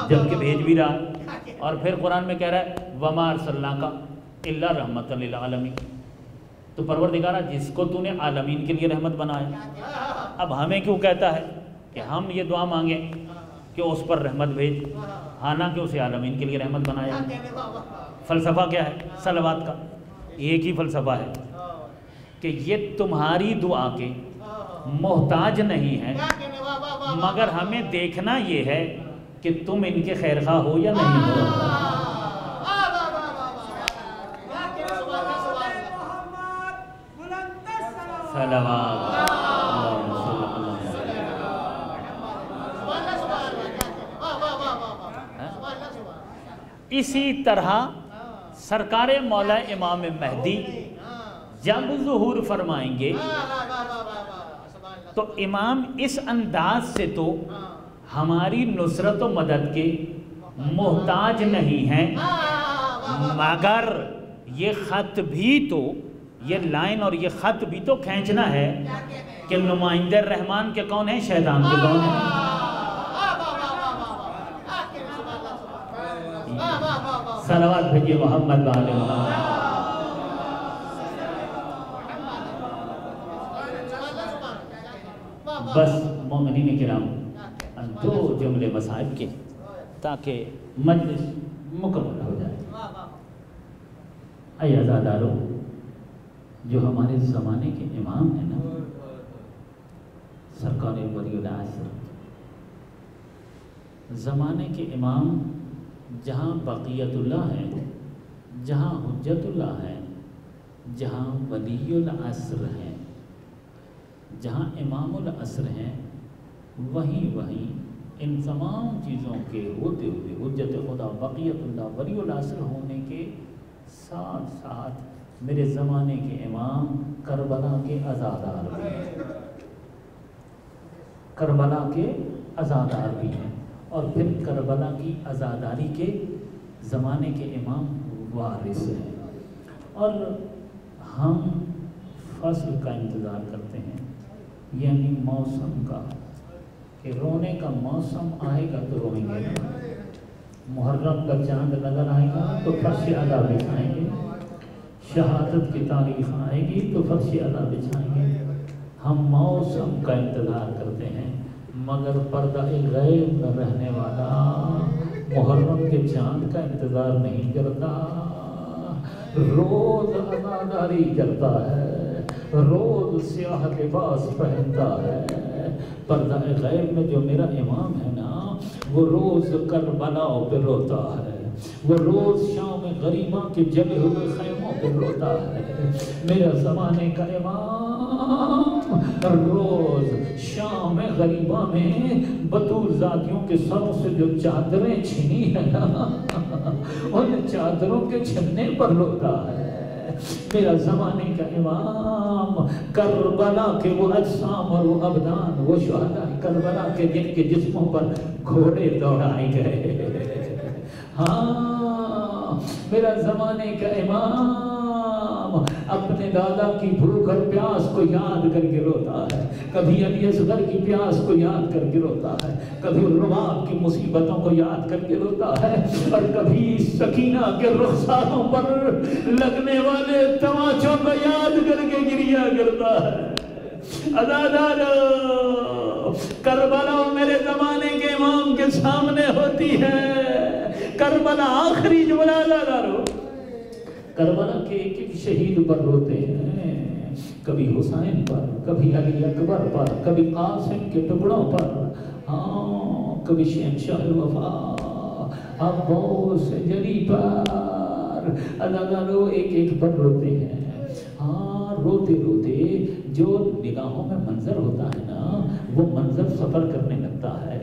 جبکہ بھیج بھی رہا ہے. اور پھر قرآن میں کہہ رہا ہے وما ارسلناک الا رحمۃ للعالمین. تو پروردگارہ جس کو تو نے عالمین کے لیے رحمت بنایا، اب ہمیں کیوں کہتا ہے کہ ہم یہ دعا مانگیں کہ اس پر رحمت بھیج، حالانکہ اسے عالمین کے لیے رحمت بنایا. فلسفہ کیا ہے صلوات کا؟ ایک ہی فلسفہ ہے کہ یہ تمہاری دعا کے محتاج نہیں ہے، مگر ہمیں دیکھنا یہ ہے کہ تم ان کے خیر خواہ ہو یا نہیں ہو. اسی طرح سرکار مولا امام مہدی جب ظہور فرمائیں گے تو امام اس انداز سے تو ہماری نصرت و مدد کے محتاج نہیں ہیں، مگر یہ خط بھی تو، یہ لائن اور یہ خط بھی تو کھینچنا ہے کہ نمائندہ رحمان کے کون ہیں، شیطان کے کون ہیں. صلوات بھیجئے محمد وآل محمد. بس مومنین کرام دو جملے مصائب کے تاکہ مجلس مکمل ہو جائے. اے عزادارو، جو ہمارے زمانے کے امام ہیں نا، سرکار ولی العصر، زمانے کے امام جہاں بقیت اللہ ہے، جہاں حجت اللہ ہے، جہاں ولی العصر ہے، جہاں امام العصر ہیں، وہیں ان تمام چیزوں کے ہوتے ہوئے حجت خدا، بقیت اللہ، ولی العصر ہونے کے ساتھ ساتھ میرے زمانے کے امام کربلا کے عزادار بھی ہیں، کربلا کے عزادار بھی ہیں، اور پھر کربلا کی عزاداری کے زمانے کے امام وارث ہیں. اور ہم فصل کا انتظار کرتے ہیں، یعنی موسم کا، کہ رونے کا موسم آئے گا تو روئیں گے. محرم کا چاند نظر آئے گا تو فرش ادا بچھائیں گے، شہادت کی تاریخ آئے گی تو فرش ادا بچھائیں گے. ہم موسم کا انتظار کرتے ہیں، مگر پردہ غیب میں رہنے والا محرم کے چاند کا انتظار نہیں کرتا، روز عزاداری کرتا ہے، روز سیاہ لباس پہنتا ہے. پردہ غیب میں جو میرا امام ہے نا، وہ روز کربلا پہ روتا ہے، وہ روز شام غریبہ کے جلے ہوئے خیموں پہ روتا ہے. میرا زمانے کا امام روز شام غریبہ میں بطور ذاتیوں کے سروں سے جو چادریں چھنی ہیں نا، ان چادروں کے چھننے پر روتا ہے. میرا زمانے کا امام کربلا کے وہ اجسام اور وہ ابدان، وہ شہداء کربلا کے جن کے جسموں پر گھوڑے دوڑائے گئے. ہاں، میرا زمانے کا امام اپنے دادا کی بھوک اور پیاس کو یاد کر کے روتا ہے، کبھی علی اصغر کی پیاس کو یاد کر کے روتا ہے، کبھی رباب کی مصیبتوں کو یاد کر کے روتا ہے، اور کبھی سکینہ کے رخساروں پر لگنے والے تماچوں کو یاد کر کے گریا کرتا ہے. عزادارو، کربلا میرے زمانے کے امام کے سامنے ہوتی ہے. کربلا آخری جملہ عزادارو، کربلا کے ایک ایک شہید پر روتے ہیں، کبھی حسین پر، کبھی علی اکبر پر، کبھی قاسم کے ٹکڑوں پر، ہاں کبھی شہنشاہ الوفا عباس جلی پر. عزادارو ایک ایک پر روتے ہیں. ہاں، روتے روتے جو نگاہوں میں منظر ہوتا ہے نا، وہ منظر سفر کرنے لگتا ہے.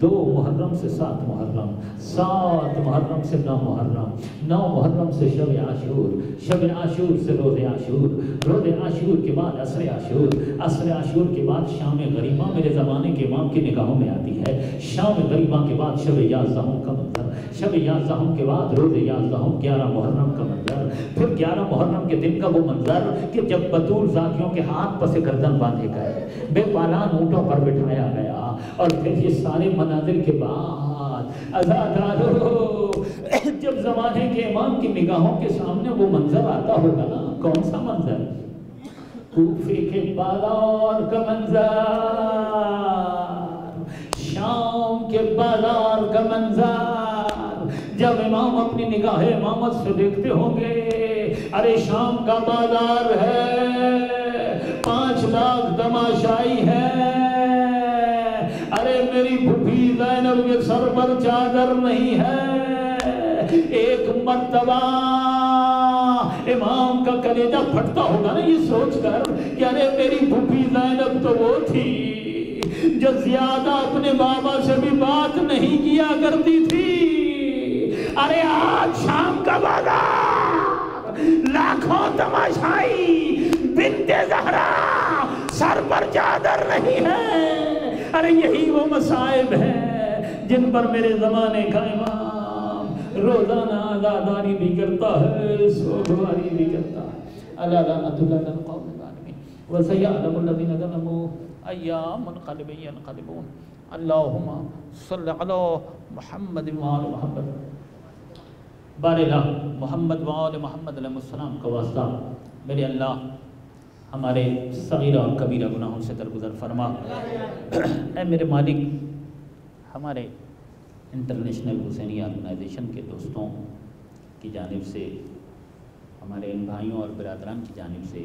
2 محرم سے 7 محرم، 7 محرم سے 9 محرم، 9 محرم سے شب عاشور، شب عاشور سے روز عاشور، روز عاشور کے بعد عصر عاشور، عصر عاشور کے بعد شام غریبہ میرے زمانے کے امام کی نگاہوں میں آتی ہے. شام غریبہ کے بعد شب 11 کا منظر، شب 11 کے بعد روز 11 11 محرم کا منظر، پھر 11 محرم کے دن کا وہ منظر کہ جب بطور ذاتیوں کے ہاتھ پس گردن باندھے گئے، بے پالان اونٹوں پر بٹھایا گیا، اور پھر یہ سارے مناظر کے بعد عزادارو، جب زمانے کے امام کی نگاہوں کے سامنے وہ منظر آتا ہوگا نا، کون سا منظر؟ کوفے کے بازار کا منظر، شام کے بازار کا منظر. جب امام اپنی نگاہ امامت سے دیکھتے ہوں گے، ارے شام کا بازار ہے، 5 لاکھ تماشائی ہے، ارے میری پھوپھی زینب کے سر پر چادر نہیں ہے۔ ایک مرتبہ امام کا کلیجہ پھٹتا ہوگا نا یہ سوچ کر کہ ارے میری پھوپھی زینب تو وہ تھی جو زیادہ اپنے بابا سے بھی بات نہیں کیا کرتی تھی۔ ارے آج شام کا بازار، لاکھوں تماشائی، بنت زہرا، سر پر چادر نہیں ہے۔ ارے یہی وہ مصائب ہیں جن پر میرے زمانے کا امام روزانہ عزاداری بھی کرتا ہے، سوگواری بھی کرتا ہے۔ اللہ لعنت اللہ علی القوم الظالمین وسیعلم الذین ظلموا ای منقلب ینقلبون۔ اللہم صلی علی محمد وآل محمد۔ بارہا محمد وآل محمد علیہ السلام کا واسطہ میرے اللہ ہمارے صغیرہ اور کبیرہ گناہوں سے درگزر فرما۔ اے میرے مالک، ہمارے انٹرنیشنل حسینیہ آرگنائزیشن کے دوستوں کی جانب سے، ہمارے ان بھائیوں اور برادران کی جانب سے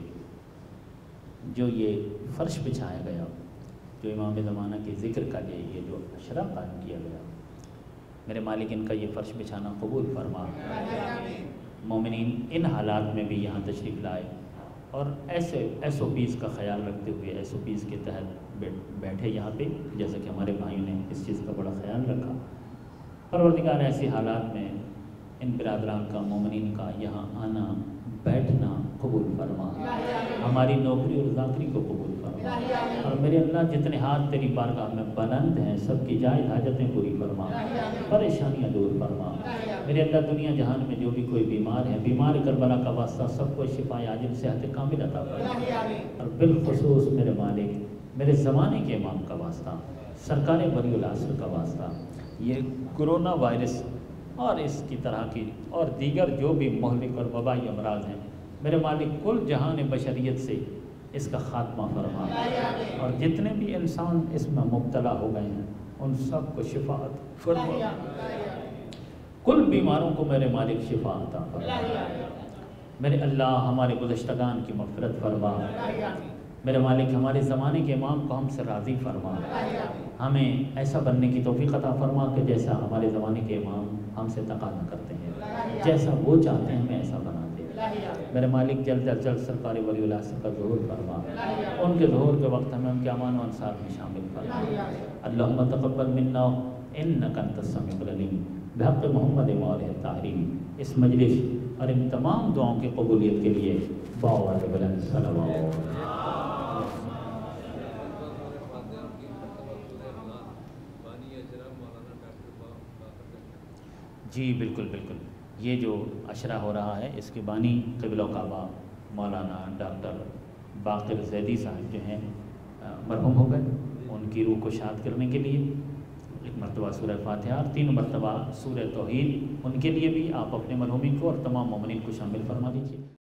جو یہ فرش بچھایا گیا، جو امام زمانہ کے ذکر کا یہ جو اشرا قائم کیا گیا، میرے مالک ان کا یہ فرش بچھانا قبول فرما۔ مومنین ان حالات میں بھی یہاں تشریف لائے اور ایسے ایس او پیز کا خیال رکھتے ہوئے ایس او پیز کے تحت بیٹھے یہاں پہ، جیسا کہ ہمارے بھائیوں نے اس چیز کا بڑا خیال رکھا۔ پروردگار ایسی حالات میں ان برادران کا، مومنین کا یہاں آنا بیٹھنا قبول فرما، ہماری نوکری اور ذاکری کو قبول فرما، اور میرے اللہ جتنے ہاتھ تیری بارگاہ میں بلند ہیں سب کی جائز حاجتیں پوری فرما، پریشانیاں دور فرما۔ میرے اللہ دنیا جہان میں جو بھی کوئی بیمار ہے، بیمار کربلا کا واسطہ سب کو شفا عاجل صحت کامل عطا فرما، اور بالخصوص میرے مالک میرے زمانے کے امام کا واسطہ، سرکار ولی العصر کا واسطہ، یہ کرونا وائرس اور اس کی طرح کی اور دیگر جو بھی مہلک اور وبائی امراض ہیں، میرے مالک کل جہان بشریت سے اس کا خاتمہ فرما، اور جتنے بھی انسان اس میں مبتلا ہو گئے ہیں ان سب کو شفا فرما، کل بیماروں کو میرے مالک شفا عطا فرما۔ میرے اللہ ہمارے گزشتگان کی مغفرت فرما، میرے مالک ہمارے زمانے کے امام کو ہم سے راضی فرما، ہمیں ایسا بننے کی توفیق عطا فرما کہ جیسا ہمارے زمانے کے امام ہم سے تقاضا کرتے ہیں، جیسا وہ چاہتے ہیں ہمیں ایسا بنا دے۔ میرے مالک جلد از جلد سرکار ولی العصر کا ظہور فرما، ان کے ظہور کے وقت ہمیں ان کے امان و انصار میں شامل فرما۔ اللہم تقبل منا انک انت السمیع العلیم بحق محمد وآلہ الطاہرین۔ اس مجلس اور ان تمام دعاؤں کی قبولیت کے لیے باوعد بلند صلوات۔ جی بالکل بالکل، یہ جو عشرہ ہو رہا ہے اس کے بانی قبلہ کعبہ مولانا ڈاکٹر باقر زیدی صاحب جو ہیں مرحوم ہو گئے، ان کی روح کو شاد کرنے کے لیے ایک مرتبہ سورہ فاتحہ اور 3 مرتبہ سورہ توحید، ان کے لیے بھی آپ اپنے مرحومین کو اور تمام مومنین کو شامل فرما دیجیے۔